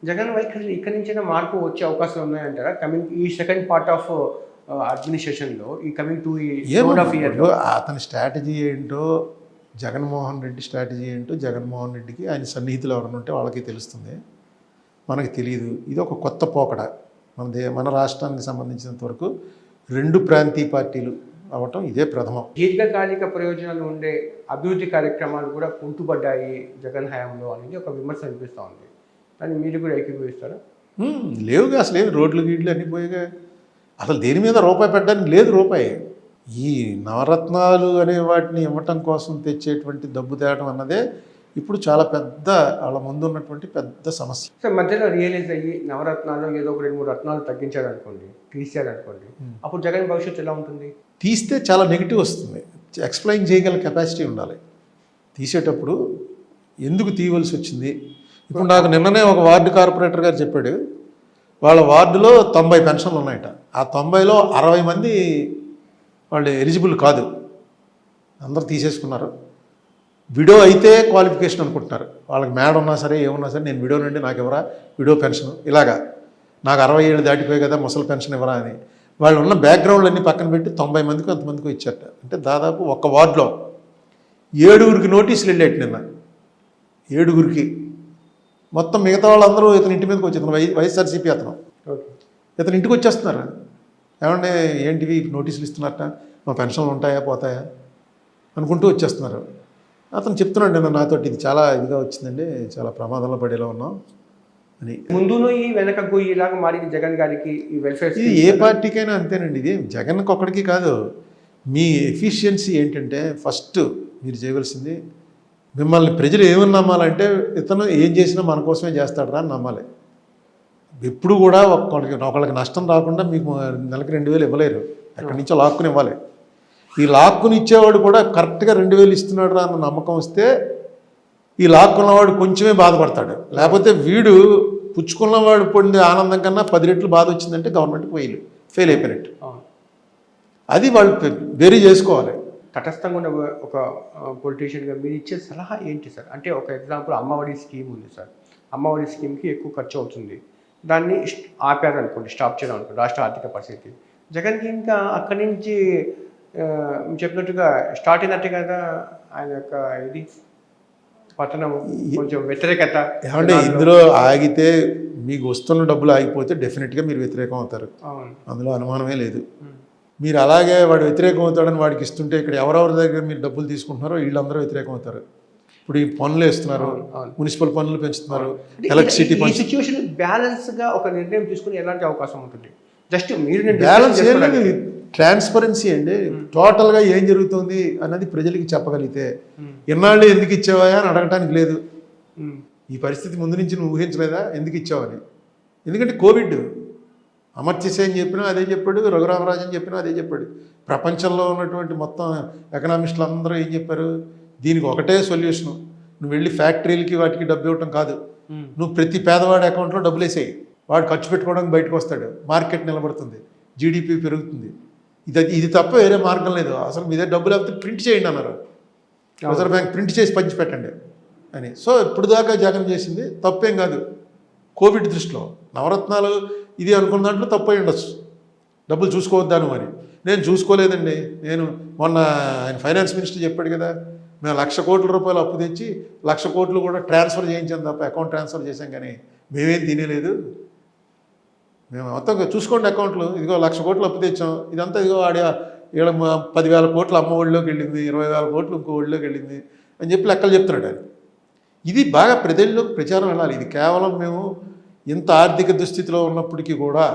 జగన్ వైఖరి ఇక్కడి నుంచైనా మార్పు వచ్చే అవకాశాలు ఉన్నాయంటారా కమింగ్ ఈ సెకండ్ పార్ట్ ఆఫ్ అడ్మినిస్ట్రేషన్లో, ఈ కమింగ్ టు ఇయర్? అతని స్ట్రాటజీ ఏంటో, జగన్మోహన్ రెడ్డి స్ట్రాటజీ ఏంటో జగన్మోహన్ రెడ్డికి ఆయన సన్నిహితులు ఎవరైనా ఉంటే వాళ్ళకి తెలుస్తుంది, మనకి తెలియదు. ఇది ఒక కొత్త పోకడ. మన రాష్ట్రానికి సంబంధించినంత వరకు 2 ప్రాంతీయ పార్టీలు అవటం ఇదే ప్రథమం. దీర్ఘకాలిక ప్రయోజనాలు ఉండే అభివృద్ధి కార్యక్రమాలు కూడా కుంటుపడ్డాయి జగన్ హయాంలో అనేది ఒక విమర్శ అనిపిస్తూ ఉంది. దాన్ని మీరు కూడా ఏకీభవిస్తారా? లేవుగా, అసలు ఏమి రోడ్లు గీడ్లు అన్నీ పోయిగా, అసలు దేని మీద రూపాయి పెట్టడానికి లేదు. రూపాయి ఈ నవరత్నాలు అనే వాటిని ఇవ్వటం కోసం తెచ్చేటువంటి డబ్బు తేవడం అన్నదే ఇప్పుడు చాలా పెద్ద వాళ్ళ ముందు ఉన్నటువంటి పెద్ద సమస్య. సో మధ్యలో రియలైజ్ అయ్యి నవరత్నాలు ఏదో ఒక 2-3 రత్నాలు తగ్గించారనుకోండి, తీసారనుకోండి, అప్పుడు జగన్ భవిష్యత్తు ఎలా ఉంటుంది? తీస్తే చాలా నెగిటివ్ వస్తుంది. ఎక్స్ప్లెయిన్ చేయగల కెపాసిటీ ఉండాలి. తీసేటప్పుడు ఎందుకు తీయవలసి వచ్చింది. ఇప్పుడు నాకు నిన్ననే ఒక వార్డు కార్పొరేటర్ గారు చెప్పాడు, వాళ్ళ వార్డులో 90 పెన్షన్లు ఉన్నాయట. ఆ 90లో 60 మంది వాళ్ళు ఎలిజిబుల్ కాదు, అందరు తీసేసుకున్నారు. విడో అయితే క్వాలిఫికేషన్ అనుకుంటున్నారు. వాళ్ళకి మేడ ఉన్నా సరే ఏమున్నా సరే, నేను విడో నుండి నాకు ఎవరా విడో పెన్షన్, ఇలాగా నాకు 60 ఏళ్ళు దాటిపోయి కదా ముసలి పెన్షన్ ఎవరా అని వాళ్ళు ఉన్న బ్యాక్గ్రౌండ్లు అన్నీ పక్కన పెట్టి 90 మందికి అంతమందికి ఇచ్చారట. అంటే దాదాపు ఒక వార్డులో 7గురికి నోటీసులు వెళ్ళేటి నిన్న, 7గురికి. మొత్తం మిగతా వాళ్ళందరూ ఇతని ఇంటి మీదకి వచ్చి, వైఎస్ఆర్సీపీ ఇతను ఇంటికి వచ్చేస్తున్నారు. ఏమంటే ఏంటివి నోటీసులు ఇస్తున్నారట, మా పెన్షన్లు ఉంటాయా పోతాయా అనుకుంటూ వచ్చేస్తున్నారు. అతను చెప్తున్నాడు నిన్న నాతో, ఇది చాలా ఇదిగా వచ్చిందండి, చాలా ప్రమాదంలో పడేలా ఉన్నాం అని. ముందును ఈ వెనకకు ఇలాగ మారింది జగన్ గారికి ఈ వెల్ఫేర్. ఇది ఏ పార్టీకైనా అంతేనండి, ఇది జగన్కి ఒక్కడికి కాదు. మీ ఎఫిషియన్సీ ఏంటంటే ఫస్ట్ మీరు చేయవలసింది, మిమ్మల్ని ప్రజలు ఏమని నమ్మాలంటే ఇతను ఏం చేసినా మన కోసమే చేస్తాడు రా అని నమ్మాలి. ఎప్పుడు కూడా ఒకళ్ళకి నష్టం రాకుండా మీకు నెలకి 2000 ఇవ్వలేరు, ఎక్కడి నుంచో లాక్కుని ఇవ్వాలి. ఈ లాక్కుని ఇచ్చేవాడు కూడా కరెక్ట్గా 2000 ఇస్తున్నాడు రా అన్న నమ్మకం వస్తే ఈ లాక్కున్నవాడు కొంచెమే బాధపడతాడు. లేకపోతే వీడు పుచ్చుకున్నవాడు పొందే ఆనందం కన్నా 10 రెట్లు బాధ వచ్చిందంటే గవర్నమెంట్కి ఫెయిల్ అయిపోయినట్టు. అది వాళ్ళు వెరీ చేసుకోవాలి. తటస్థంగా ఉన్న ఒక పొలిటీషియన్గా మీరు ఇచ్చే సలహా ఏంటి సార్? అంటే ఒక ఎగ్జాంపుల్ అమ్మఒడి స్కీమ్ ఉంది సార్, అమ్మఒడి స్కీమ్కి ఎక్కువ ఖర్చు అవుతుంది, దాన్ని ఆపారనుకోండి, స్టాప్ చేయడం అనుకోండి, రాష్ట్ర ఆర్థిక పరిస్థితి. జగన్కి ఇంకా అక్కడి నుంచి చెప్పినట్టుగా స్టార్ట్ అయినట్టే కదా ఆయన యొక్క ఇది పతనం, కొంచెం వ్యతిరేకత. ఏమంటే ఇందులో ఆగితే మీకు వస్తున్న డబ్బులు ఆగిపోతే డెఫినెట్గా మీరు వ్యతిరేకం అవుతారు, అందులో అనుమానమే లేదు. మీరు అలాగే వాడు వ్యతిరేకం అవుతాడని వాడికి ఇస్తుంటే ఇక్కడ ఎవరెవరి దగ్గర మీరు డబ్బులు తీసుకుంటున్నారో వీళ్ళందరూ వ్యతిరేకం అవుతారు. ఇప్పుడు ఈ పనులు వేస్తున్నారు, మున్సిపల్ పనులు పెంచుతున్నారు, ఎలక్ట్రిసిటీ పనులు. సిచ్యువేషన్ బ్యాలెన్స్గా ఒక నిర్ణయం తీసుకుని ఎలాంటి అవకాశం ఉంటుంది? జస్ట్ మీరు బ్యాలెన్స్ ఏంటి, ట్రాన్స్పరెన్సీ అండి. టోటల్గా ఏం జరుగుతుంది అన్నది ప్రజలకి చెప్పగలిగితే, ఎన్నాళ్ళు ఎందుకు ఇచ్చావా అని అడగటానికి లేదు. ఈ పరిస్థితి ముందు నుంచి నువ్వు ఊహించలేదా ఎందుకు ఇచ్చావని? ఎందుకంటే కోవిడ్, అమర్త్యసేన్ చెప్పినా అదే చెప్పాడు, రఘురామరాజన్ చెప్పినా అదే చెప్పాడు. ప్రపంచంలో ఉన్నటువంటి మొత్తం ఎకనామిస్టులు అందరూ ఏం చెప్పారు, దీనికి ఒకటే సొల్యూషను, నువ్వు వెళ్ళి ఫ్యాక్టరీలకి వాటికి డబ్బు ఇవ్వటం కాదు, నువ్వు ప్రతి పేదవాడి అకౌంట్లో డబ్బులు వేసేయి, వాడు ఖర్చు పెట్టుకోవడానికి బయటకు వస్తాడు, మార్కెట్ నిలబడుతుంది, జీడిపి పెరుగుతుంది. ఇది తప్ప వేరే మార్గం లేదు. అసలు మీ దగ్గర డబ్బులు లేకపోతే ప్రింట్ చేయండి అన్నారు, రిజర్వ్ బ్యాంక్ ప్రింట్ చేసి పంచి పెట్టండి అని. సో ఇప్పుడు దాకా జగన్ చేసింది తప్పేం కాదు కోవిడ్ దృష్టిలో. నవరత్నాలు ఇది అనుకున్న దాంట్లో తప్పు అయి ఉండొచ్చు, డబ్బులు చూసుకోవద్దాను అని. నేను చూసుకోలేదండి. నేను మొన్న ఆయన ఫైనాన్స్ మినిస్టర్ చెప్పాడు కదా, మేము 1,00,000 కోట్ల రూపాయలు అప్పు తెచ్చి 1,00,000 కోట్లు కూడా ట్రాన్స్ఫర్ చేయించాం తప్ప, అకౌంట్ ట్రాన్స్ఫర్ చేసాం, కానీ మేమేం తినేలేదు. మేము మొత్తం చూసుకోండి అకౌంట్లు, ఇదిగో 1,00,000 కోట్లు అప్పు తెచ్చాం, ఇదంతా ఇదిగో వీళ్ళ 10,000 కోట్లు అమ్మ ఒడిలోకి వెళ్ళింది, 20,000 కోట్లు ఇంకో ఒడిలోకి వెళ్ళింది అని చెప్పి లెక్కలు చెప్తున్నాడు ఆయన. ఇది బాగా ప్రజల్లోకి ప్రచారం వెళ్ళాలి. ఇది కేవలం మేము ఇంత ఆర్థిక దుస్థితిలో ఉన్నప్పటికీ కూడా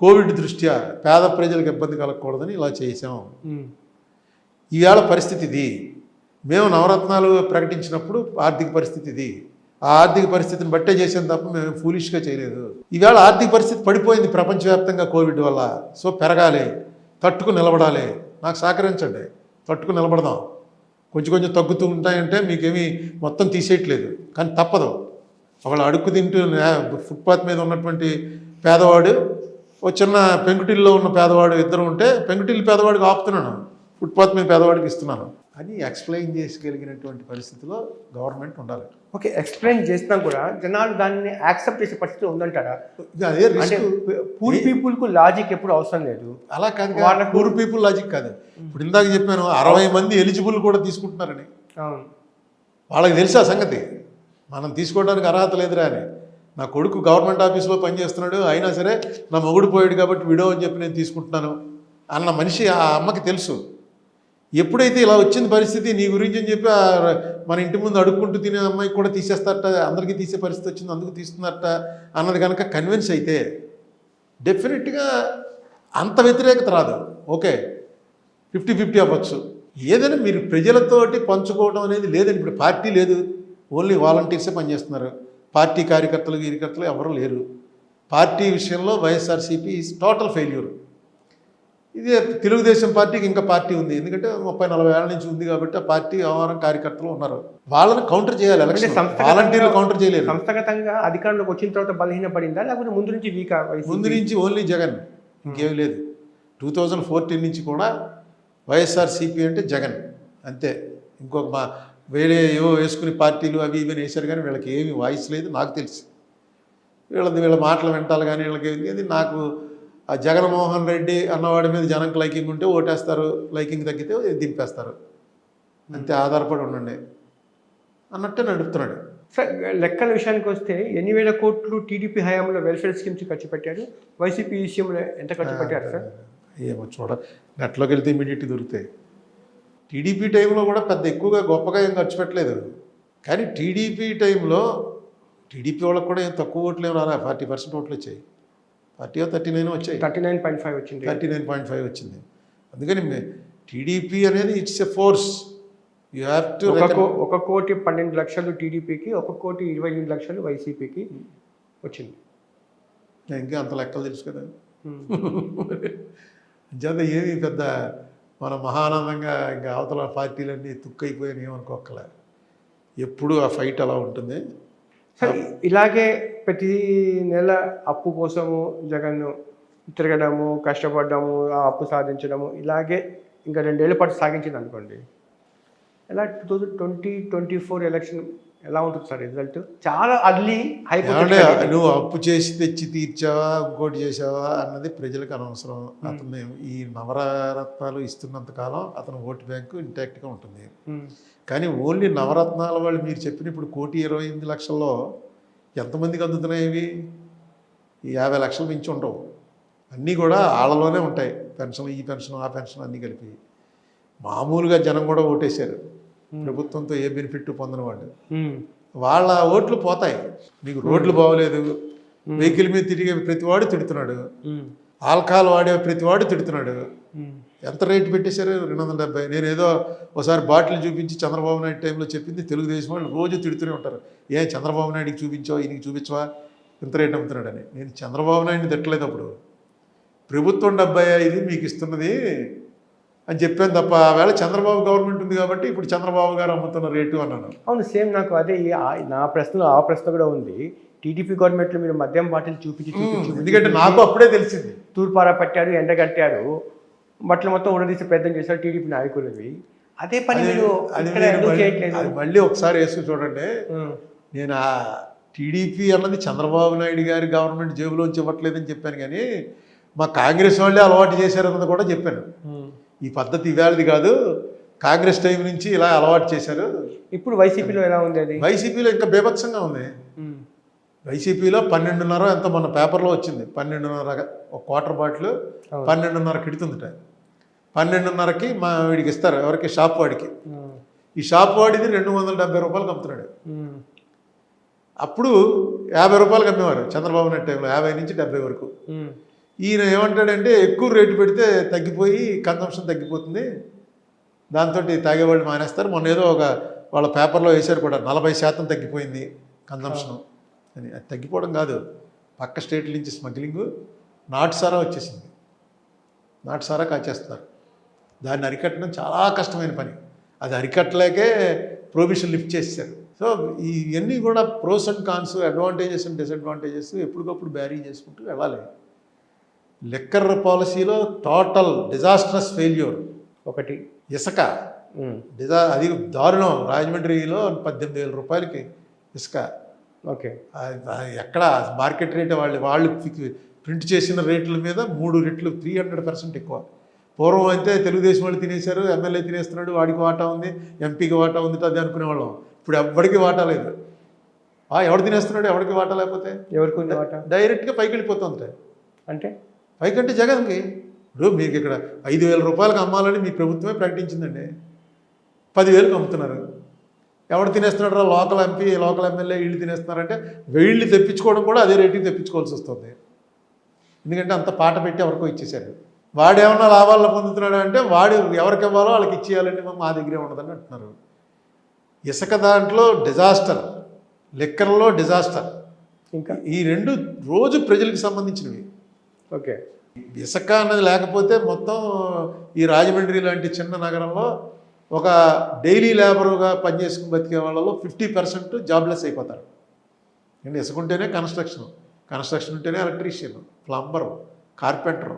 కోవిడ్ దృష్ట్యా పేద ప్రజలకు ఇబ్బంది కలగకూడదని ఇలా చేసాం. ఈవేళ పరిస్థితి ఇది, మేము నవరత్నాలు ప్రకటించినప్పుడు ఆర్థిక పరిస్థితి ఇది, ఆ ఆర్థిక పరిస్థితిని బట్టే చేసాం తప్ప మేము ఫూలిష్గా చేయలేదు. ఈవేళ ఆర్థిక పరిస్థితి పడిపోయింది ప్రపంచవ్యాప్తంగా కోవిడ్ వల్ల. సో పెరగాలి, తట్టుకు నిలబడాలి, నాకు సహకరించండి, తట్టుకు నిలబడదాం. కొంచెం కొంచెం తగ్గుతూ ఉంటాయంటే మీకేమీ మొత్తం తీసేయట్లేదు, కానీ తప్పదు. ఒకళ్ళు అడుక్కు తింటూ ఫుట్పాత్ మీద ఉన్నటువంటి పేదవాడు, ఓ చిన్న పెంకుటిల్లో ఉన్న పేదవాడు ఇద్దరు ఉంటే పెంకుటిల్లు పేదవాడికి ఆపుతున్నాను, ఫుట్పాత్ మీద పేదవాడికి ఇస్తున్నాను అని ఎక్స్ప్లెయిన్ చేసుకెలిగినటువంటి పరిస్థితిలో గవర్నమెంట్ ఉండాలి. ఓకే, ఎక్స్ప్లెయిన్ చేసినా కూడా జనాలు దాన్ని యాక్సెప్ట్ చేసే పరిస్థితి ఉందంటారా? అదే అంటే పూర్ పీపుల్కు లాజిక్ ఎప్పుడు అవసరం లేదు. అలా కాదు, వాళ్ళ పూర్ పీపుల్ లాజిక్ కాదు. ఇప్పుడు ఇందాక చెప్పాను 60 మంది ఎలిజిబుల్ కూడా తీసుకుంటున్నారని. అవును, వాళ్ళకి తెలుసు ఆ సంగతి, మనం తీసుకోవడానికి అర్హత లేదురా అని. నా కొడుకు గవర్నమెంట్ ఆఫీస్లో పనిచేస్తున్నాడు, అయినా సరే నా మొగుడు పోయాడు కాబట్టి విడో అని చెప్పి నేను తీసుకుంటున్నాను అన్న మనిషి ఆ అమ్మకి తెలుసు. ఎప్పుడైతే ఇలా వచ్చింది పరిస్థితి నీ గురించి అని చెప్పి మన ఇంటి ముందు అడుక్కుంటూ తినే అమ్మాయికి కూడా తీసేస్తారట, అందరికీ తీసే పరిస్థితి వచ్చింది అందుకు తీస్తున్నారట అన్నది కనుక కన్విన్స్ అయితే డెఫినెట్గా అంత వ్యతిరేకత రాదు. ఓకే, 50-50 అవ్వచ్చు. ఏదైనా మీరు ప్రజలతోటి పంచుకోవడం అనేది లేదండి. ఇప్పుడు పార్టీ లేదు, ఓన్లీ వాలంటీర్సే పనిచేస్తున్నారు. పార్టీ కార్యకర్తలు ఎవరు లేరు. పార్టీ విషయంలో వైఎస్ఆర్సీపీ ఈజ్ టోటల్ ఫెయిల్యూర్. ఇదే తెలుగుదేశం పార్టీకి ఇంకా పార్టీ ఉంది, ఎందుకంటే 30-40 ఏళ్ళ నుంచి ఉంది కాబట్టి ఆ పార్టీ వ్యవహారం కార్యకర్తలు ఉన్నారు, వాళ్ళని కౌంటర్ చేయాలి. ఎలక్షన్ వాలంటీర్లు కౌంటర్ చేయలేరు. సంస్థాగతంగా అధికారంలోకి వచ్చిన తర్వాత బలహీనపడిందా లేకపోతే ముందు నుంచి వీక్? ముందు నుంచి ఓన్లీ జగన్, ఇంకేమీ లేదు. 2014 నుంచి కూడా వైఎస్ఆర్సీపీ అంటే జగన్ అంతే. ఇంకొక వేరే ఏవో వేసుకుని పార్టీలు అవి ఇవి వేశారు, కానీ వీళ్ళకి ఏమీ వాయిస్ లేదు. నాకు తెలిసి వీళ్ళ మాటలు వింటాలు కానీ వీళ్ళకి ఏది. నాకు ఆ జగన్మోహన్ రెడ్డి అన్నవాడి మీద జనంకి లైకింగ్ ఉంటే ఓటేస్తారు, లైకింగ్ తగ్గితే దింపేస్తారు, అంతే. ఆధారపడి ఉండండి అన్నట్టే నడుపుతున్నాడు. సార్, లెక్కల విషయానికి వస్తే 8,000 కోట్లు టీడీపీ హయాంలో వెల్ఫేర్ స్కీమ్స్ ఖర్చు పెట్టారు, వైసీపీ విషయంలో ఎంత ఖర్చు పెట్టారు సార్? ఏమో నెట్లోకి వెళ్తే ఇమీడియట్గా దొరుకుతాయి. టీడీపీ టైంలో కూడా పెద్ద ఎక్కువగా గొప్పగా ఏం ఖర్చు పెట్టలేదు, కానీ టీడీపీ టైంలో టీడీపీ వాళ్ళకి కూడా ఏం తక్కువ ఓట్లు ఏం రాలా. 40% ఓట్లు వచ్చాయి, 39 వచ్చాయి, 39.5 వచ్చింది, 39.5 వచ్చింది. అందుకని టీడీపీ అనేది it's a force. You have to 1,12,00,000 టీడీపీకి, 1,28,00,000 వైసీపీకి వచ్చింది. ఇంకా అంత లెక్కలు తెలుసు కదా. అంచేత ఏమి పెద్ద మన మహానందంగా ఇంకా అవతల పార్టీలన్నీ తుక్కైపోయాను ఏమనుకోకలే. ఎప్పుడు ఆ ఫైట్ అలా ఉంటుంది. సరే, ఇలాగే ప్రతి నెల అప్పు కోసము జగన్ తిరగడము, కష్టపడ్డము, ఆ అప్పు సాధించడము, ఇలాగే ఇంకా 2 ఏళ్ల పాటు సాగించింది అనుకోండి, ఎలా 2024 ఎలక్షన్ ఎలా ఉంటుంది సార్ రిజల్ట్? చాలా అర్లీ హైపోథెటికల్. నువ్వు అప్పు చేసి తెచ్చి తీర్చావా ఇంకోటి చేసావా అన్నది ప్రజలకు అనవసరం. అతను ఈ నవరత్నాలు ఇస్తున్నంత కాలం అతను ఓటు బ్యాంకు ఇంటాక్ట్గా ఉంటుంది. కానీ ఓన్లీ నవరత్నాల వాళ్ళు మీరు చెప్పిన ఇప్పుడు 1,28,00,000లో ఎంతమందికి అందుతున్నాయి? ఇవి 50 లక్షల మించి ఉండవు. అన్నీ కూడా ఆళ్ళలోనే ఉంటాయి. పెన్షన్, ఈ పెన్షన్, ఆ పెన్షన్ అన్నీ కలిపి. మామూలుగా జనం కూడా ఓటేశారు, ప్రభుత్వంతో ఏ బెనిఫిట్ పొందిన వాళ్ళు. వాళ్ళ ఓట్లు పోతాయి. మీకు రోడ్లు బాగోలేదు, వెహికల్ మీద తిరిగే ప్రతివాడు తిడుతున్నాడు, ఆల్కహాల్ వాడే ప్రతివాడు తిడుతున్నాడు. ఎంత రేటు పెట్టేశారు? 270. నేను ఏదో ఒకసారి బాటిల్ చూపించి చంద్రబాబు నాయుడు టైంలో చెప్పింది తెలుగుదేశం వాళ్ళు రోజు తిడుతూనే ఉంటారు. చంద్రబాబు నాయుడికి చూపించావా, ఈయనకి చూపించవా, ఇంత రేటు అమ్ముతున్నాడని. నేను చంద్రబాబు నాయుడిని తిట్టలేదు, అప్పుడు ప్రభుత్వం 75 మీకు ఇస్తున్నది అని చెప్పాను తప్ప, ఆవేళ చంద్రబాబు గవర్నమెంట్ ఉంది కాబట్టి ఇప్పుడు చంద్రబాబు గారు అమ్ముతున్న రేటు అన్నాను. అవును, సేమ్ నాకు అదే నా ప్రశ్నలో ఆ ప్రశ్న కూడా ఉంది. టీడీపీ గవర్నమెంట్లో మీరు మద్యం బాటిల్ చూపించి ఎందుకంటే నాకు అప్పుడే తెలిసింది. తూర్పారా పట్టారు, ఎండగట్టారు, బట్టలు మొత్తం ఉడదీసి ప్రయత్నం చేశారు టీడీపీ నాయకులవి. అదే పని మీరు చేయట్లేదు. మళ్ళీ ఒకసారి వేసుకుని చూడండి. నేను ఆ టీడీపీ అన్నది చంద్రబాబు నాయుడు గారి గవర్నమెంట్ జేబులోంచి ఇవ్వట్లేదని చెప్పాను, కానీ మా కాంగ్రెస్ వాళ్ళే అలవాటు చేశారన్నది కూడా చెప్పాను. ఈ పద్ధతి ఇవాళది కాదు, కాంగ్రెస్ టైం నుంచి ఇలా అలవాటు చేశారు. ఇప్పుడు వైసీపీలో ఎలా ఉంది? అది వైసీపీలో ఇంకా బేభత్సంగా ఉంది. వైసీపీలో 12.5 ఎంత మన పేపర్లో వచ్చింది. 12.5 ఒక క్వార్టర్ బాటిల్ 12.5 కిడుతుందిట. 12.5కి మా వీడికి ఇస్తారు, ఎవరికి? షాప్ వాడికి. ఈ షాప్ వాడిది 270 రూపాయలు అమ్ముతున్నాడు. అప్పుడు 50 రూపాయలు అమ్మేవారు చంద్రబాబు నాయుడు టైంలో, 50 నుంచి 70 వరకు. ఈయన ఏమంటాడంటే ఎక్కువ రేటు పెడితే తగ్గిపోయి కన్సంప్షన్ తగ్గిపోతుంది, దాంతో తాగేవాళ్ళు మానేస్తారు. మొన్న ఏదో ఒక వాళ్ళ పేపర్లో వేశారు కూడా 40% తగ్గిపోయింది కన్జంప్షను అని. అది తగ్గిపోవడం కాదు, పక్క స్టేట్ల నుంచి స్మగ్లింగు, నాటు సారా వచ్చేసింది. నాటు సారా కాచేస్తున్నారు. దాన్ని అరికట్టడం చాలా కష్టమైన పని. అది అరికట్టలేకే ప్రొహిబిషన్ లిఫ్ట్ చేశారు. సో ఇవన్నీ కూడా pros and cons, advantages and disadvantages ఎప్పటికప్పుడు బ్యారీ చేసుకుంటూ వెళ్ళాలి. లిక్కర్ పాలసీలో టోటల్ డిజాస్ట్రస్ ఫెయిల్యూర్ ఒకటి ఇసుక. అది దారుణం. రాజమండ్రిలో 18,000 రూపాయలకి ఇసుక. ఓకే, ఎక్కడ మార్కెట్ రేట్ వాళ్ళు ప్రింట్ చేసిన రేట్ల మీద 3 రెట్లు 300% ఎక్కువ. పూర్వం అయితే తెలుగుదేశం వాళ్ళు తినేశారు, ఎమ్మెల్యే తినేస్తున్నాడు, వాడికి వాటా ఉంది, ఎంపీకి వాటా ఉంది అది అనుకునేవాళ్ళం. ఇప్పుడు ఎవరికి వాటా లేదు. ఎవడు తినేస్తున్నాడు, ఎవరికి వాటా లేకపోతే ఎవరికి ఉంది వాటా? డైరెక్ట్గా పైకి వెళ్ళిపోతుంది. అంటే పైకంటే జగన్కి. ఇప్పుడు మీకు ఇక్కడ 5,000 రూపాయలకు అమ్మాలని మీ ప్రభుత్వమే ప్రకటించిందండి, 10,000కి అమ్ముతున్నారు. ఎవడు తినేస్తున్నాడు రా? లోకల్ ఎంపీ, లోకల్ ఎమ్మెల్యే వీళ్ళు తినేస్తున్నారంటే వీళ్ళు తెప్పించుకోవడం కూడా అదే రేటుకి తెప్పించుకోవాల్సి వస్తుంది. ఎందుకంటే అంత పాట పెట్టి ఎవరికో ఇచ్చేశారు. వాడు ఏమన్నా లాభాలను పొందుతున్నాడు అంటే వాడు ఎవరికి ఇవ్వాలో వాళ్ళకి ఇచ్చేయాలంటే మా దగ్గరే ఉండదని అంటున్నారు. ఇసుక దాంట్లో డిజాస్టర్, లిక్కర్లో డిజాస్టర్. ఇంకా ఈ రెండు రోజు ప్రజలకు సంబంధించినవి. ఓకే, ఇసుక అన్నది లేకపోతే మొత్తం ఈ రాజమండ్రి లాంటి చిన్న నగరంలో ఒక డైలీ లేబరుగా పనిచేసుకుని బతికే వాళ్ళలో 50% జాబ్లెస్ అయిపోతారు. అండ్ ఇసుక ఉంటేనే కన్స్ట్రక్షన్ ఉంటేనే ఎలక్ట్రీషియన్, ప్లంబరు, కార్పెంటరు,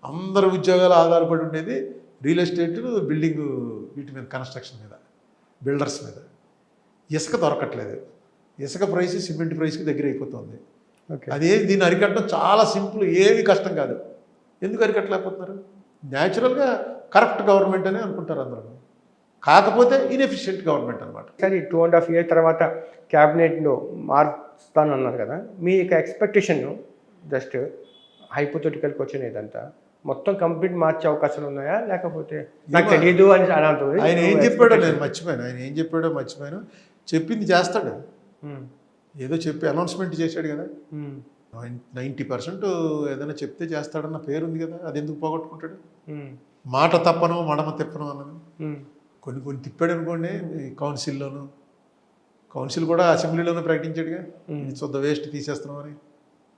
అందరు ఉద్యోగాలు ఆధారపడి ఉండేది రియల్ ఎస్టేట్, బిల్డింగ్, వీటి మీద, కన్స్ట్రక్షన్ మీద, బిల్డర్స్ మీద. ఇసుక దొరకట్లేదు. ఇసుక ప్రైస్ సిమెంట్ ప్రైస్కి దగ్గర అయిపోతుంది. ఓకే, అదే దీన్ని అరికట్టడం చాలా సింపుల్, ఏమీ కష్టం కాదు. ఎందుకు అరికట్టలేకపోతున్నారు? న్యాచురల్గా కరప్ట్ గవర్నమెంట్ అని అనుకుంటారు అందరూ, కాకపోతే ఇన్ఎఫిషియెంట్ గవర్నమెంట్ అనమాట. సరే 2.5 years తర్వాత క్యాబినెట్లో మారుస్తానన్నారు కదా, మీ యొక్క ఎక్స్పెక్టేషన్ జస్ట్ హైపోథెటికల్ క్వశ్చన్ ఇదంతా, మొత్తం కంప్లీట్ మార్చే అవకాశాలు ఉన్నాయా, లేకపోతే నాకు తెలియదు అని అలా అంటుంది. ఆయన ఏం చెప్పాడో నేను మర్చిపోయాను. ఆయన ఏం చెప్పాడో మర్చిపోయాను. చెప్పింది చేస్తాడు. ఏదో చెప్పి అనౌన్స్మెంట్ చేశాడు కదా, 90% ఏదైనా చెప్తే చేస్తాడన్న పేరు ఉంది కదా, అది ఎందుకు పోగొట్టుకుంటాడు? మాట తప్పను మడమ తిప్పను అన్నది కొన్ని తిప్పాడు అనుకోండి. కౌన్సిల్ కూడా అసెంబ్లీలోనే ప్రకటించాడుగా, శుద్ధ వేస్ట్ తీసేస్తున్నామని.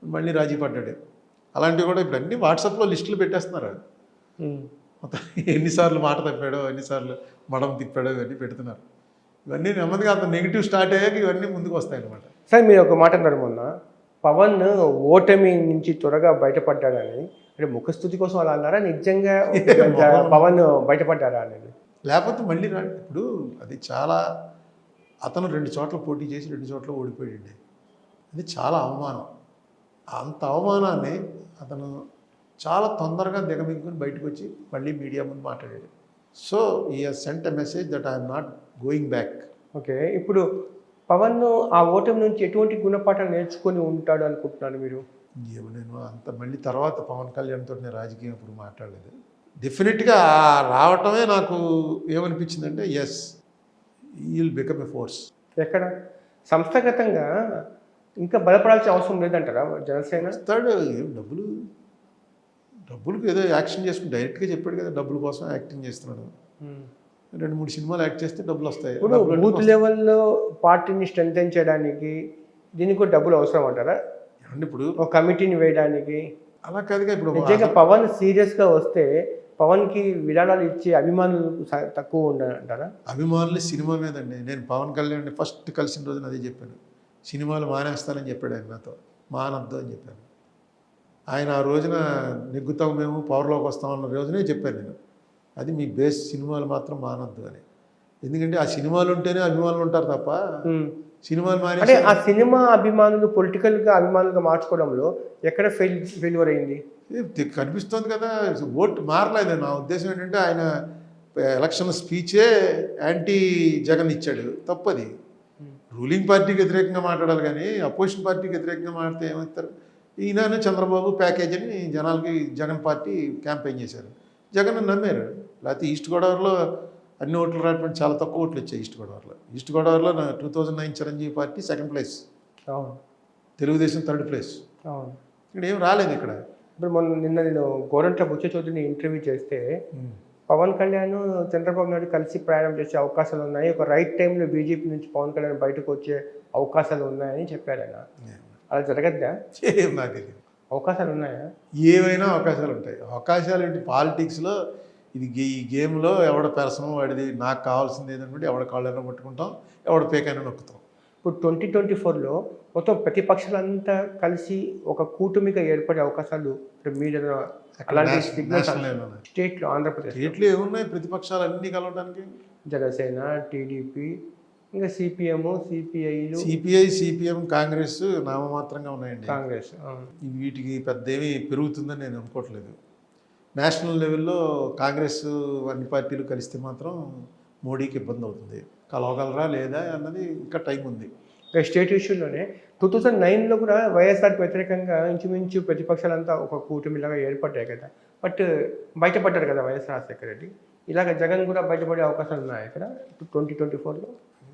మళ్ళీ రాజీ పడ్డాడు. అలాంటివి కూడా ఇప్పుడు అన్ని వాట్సాప్లో లిస్టులు పెట్టేస్తున్నారు. మొత్తం ఎన్నిసార్లు మాట తప్పాడో, ఎన్నిసార్లు మడమ తిప్పాడో ఇవన్నీ పెడుతున్నారు. ఇవన్నీ నెమ్మదిగా అంత నెగిటివ్ స్టార్ట్ అయ్యాక ఇవన్నీ ముందుకు వస్తాయి అన్నమాట. సార్ మీరు ఒక మాట అన్నారు మొన్న, పవన్ ఓటమి నుంచి త్వరగా బయటపడ్డాడని, అంటే ముఖస్థుతి కోసం అలా అన్నారా, నిజంగా పవన్ బయటపడ్డారా అనేది? లేకపోతే మళ్ళీ ఇప్పుడు అది చాలా, అతను 2 చోట్ల పోటీ చేసి 2 చోట్ల ఓడిపోయాడు. అది చాలా అవమానం. అంత అవమానాన్ని అతను చాలా తొందరగా దిగమింగుని బయటకు వచ్చి మళ్ళీ మీడియా ముందు మాట్లాడాడు. సో ఈ cent a message that I'm not going back. Okay, ఇప్పుడు పవన్ ఆ ఓటమి నుంచి ఎటువంటి గుణపాఠాలు నేర్చుకొని ఉంటాడు అనుకుంటున్నాను మీరు? నేను అంత మళ్ళీ తర్వాత పవన్ కళ్యాణ్తో నేను రాజకీయం ఇప్పుడు మాట్లాడలేదు. డెఫినెట్గా రావటమే నాకు ఏమనిపించిందంటే ఎస్, ఈ విల్ బికమ్ ఎ ఫోర్స్. ఎక్కడ సంస్థాగతంగా ఇంకా బలపడాల్సిన అవసరం లేదంటారా జనసేన? ఇస్తాడు. ఏం డబ్బులకు ఏదో యాక్షన్ చేసుకుని డైరెక్ట్గా చెప్పాడు కదా, డబ్బుల కోసం యాక్టింగ్ చేస్తున్నాడు. 2-3 సినిమాలు యాక్ట్ చేస్తే డబ్బులు వస్తాయి. ఇప్పుడు బూత్ లెవెల్లో పార్టీని స్ట్రెంథెన్ చేయడానికి దీనికి కూడా డబ్బులు అవసరం అంటారా? అంటే ఇప్పుడు ఒక కమిటీని వేయడానికి అలా కాదుగా. ఇప్పుడు నిజంగా పవన్ సీరియస్గా వస్తే పవన్కి విరాళాలు ఇచ్చే అభిమానులు తక్కువ ఉండాలంటారా? అభిమానులు సినిమా మీదండి. నేను పవన్ కళ్యాణ్ ఫస్ట్ కలిసిన రోజున అదే చెప్పాను, సినిమాలు మానేస్తానని చెప్పాడు ఆయన నాతో. మానద్దు అని చెప్పాను. ఆయన ఆ రోజున నెగ్గుతాం మేము, పవర్లోకి వస్తామన్న రోజునే చెప్పాను నేను, అది మీ బేస్, సినిమాలు మాత్రం మానద్దు అని. ఎందుకంటే ఆ సినిమాలు ఉంటేనే అభిమానులు ఉంటారు తప్ప సినిమాలు మానే, అంటే ఆ సినిమా అభిమానులు పొలిటికల్గా అభిమానులుగా మార్చుకోవడంలో ఎక్కడ ఫెయిల్యూర్ అయింది కనిపిస్తుంది కదా. ఓటు మారలేదు. నా ఉద్దేశం ఏంటంటే ఆయన ఎలక్షన్ స్పీచే యాంటీ జగన్ ఇచ్చాడు, తప్పది. రూలింగ్ పార్టీకి వ్యతిరేకంగా మాట్లాడాలి కానీ అపోజిషన్ పార్టీకి వ్యతిరేకంగా మాట్లాడితే ఏమవుతారు? ఈయన చంద్రబాబు ప్యాకేజ్ అని జనాలకి జగన్ పార్టీ క్యాంపెయిన్ చేశారు, జగన్ నమ్మారు. లేకపోతే ఈస్ట్ గోదావరిలో అన్ని ఓట్లు రావడానికి చాలా తక్కువ ఓట్లు వచ్చాయి. ఈస్ట్ గోదావరిలో 2009 Chiranjeevi party 2nd place, Telugu Desam 3rd place. ఇక్కడ ఏం రాలేదు. ఇక్కడ ఇప్పుడు నిన్న నేను గోరంట్ల బుచ్చ చౌదరిని ఇంటర్వ్యూ చేస్తే పవన్ కళ్యాణ్ చంద్రబాబు నాయుడు కలిసి ప్రయాణం చేసే అవకాశాలు ఉన్నాయి, ఒక రైట్ టైంలో బీజేపీ నుంచి పవన్ కళ్యాణ్ బయటకు వచ్చే అవకాశాలు ఉన్నాయని చెప్పారు ఆయన. అలా జరగద్దా? ఏం నాకు తెలియదు. అవకాశాలు ఉన్నాయా? ఏవైనా అవకాశాలు ఉంటాయి. అవకాశాలు ఏంటి పాలిటిక్స్లో, ఇది ఈ గేమ్లో ఎవడ పెరసనం వాడిది, నాకు కావాల్సింది ఏదనుకుంటే ఎవడ కాళ్ళైనా పట్టుకుంటాం, ఎవడ పేకైనా నొక్కుతాం. ఇప్పుడు 2024లో మొత్తం ప్రతిపక్షాలంతా కలిసి ఒక కూటమిగా ఏర్పడే అవకాశాలు మీరు అలాంటి సిగ్నల్స్ స్టేట్లో, ఆంధ్రప్రదేశ్ స్టేట్లో ఏమున్నాయి ప్రతిపక్షాలు అన్నీ కలవడానికి? జనసేన, టీడీపీ, ఇంకా సిపిఎం, సిపిఐలు, సిపిఎం, కాంగ్రెస్ నామమాత్రంగా ఉన్నాయండి. కాంగ్రెస్. వీటికి పెద్ద ఏమీ పెరుగుతుందని నేను అనుకోవట్లేదు. నేషనల్ లెవెల్లో కాంగ్రెస్ అన్ని పార్టీలు కలిస్తే మాత్రం మోడీకి ఇబ్బంది అవుతుంది. కలవగలరా లేదా అన్నది ఇంకా టైం ఉంది. ఇంకా స్టేట్ ఇష్యూలోనే 2009లో కూడా వైఎస్ఆర్కి వ్యతిరేకంగా ఇంచుమించు ప్రతిపక్షాలంతా ఒక కూటమిలాగా ఏర్పడ్డాయి కదా, బట్ బయటపడ్డారు కదా వైఎస్ రాజశేఖర రెడ్డి. ఇలాగ జగన్ కూడా బయటపడే అవకాశాలు ఉన్నాయి ఇక్కడ 2024లో.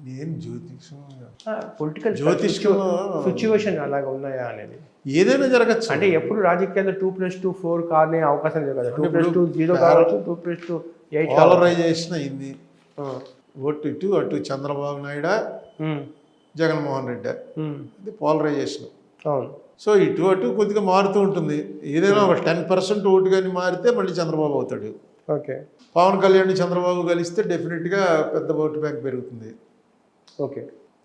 నేను జ్యోతిషం పొలిటికల్ జ్యోతిష్యంలో సిచ్యువేషన్ అలాగ ఉన్నాయా అనేది ఏదైనా జరగచ్చు. అంటే ఎప్పుడు రాజకీయాల్లో 2+2 4 కానే అవకాశం లేదు కదా. 2+2 0 కావచ్చు, 2+2 8 పోలరైజేషన్ అయింది. ఓటు ఇటు అటు చంద్రబాబు నాయుడు, జగన్మోహన్ రెడ్డి, ఇది పోలరైజేషన్. అవును. సో ఇటు అటు కొద్దిగా మారుతూ ఉంటుంది. ఏదైనా ఒక 10% ఓటు కానీ మారితే మళ్ళీ చంద్రబాబు అవుతాడు. ఓకే. పవన్ కళ్యాణ్ చంద్రబాబు కలిస్తే డెఫినెట్గా పెద్ద ఓటు బ్యాంక్ పెరుగుతుంది. ఓకే.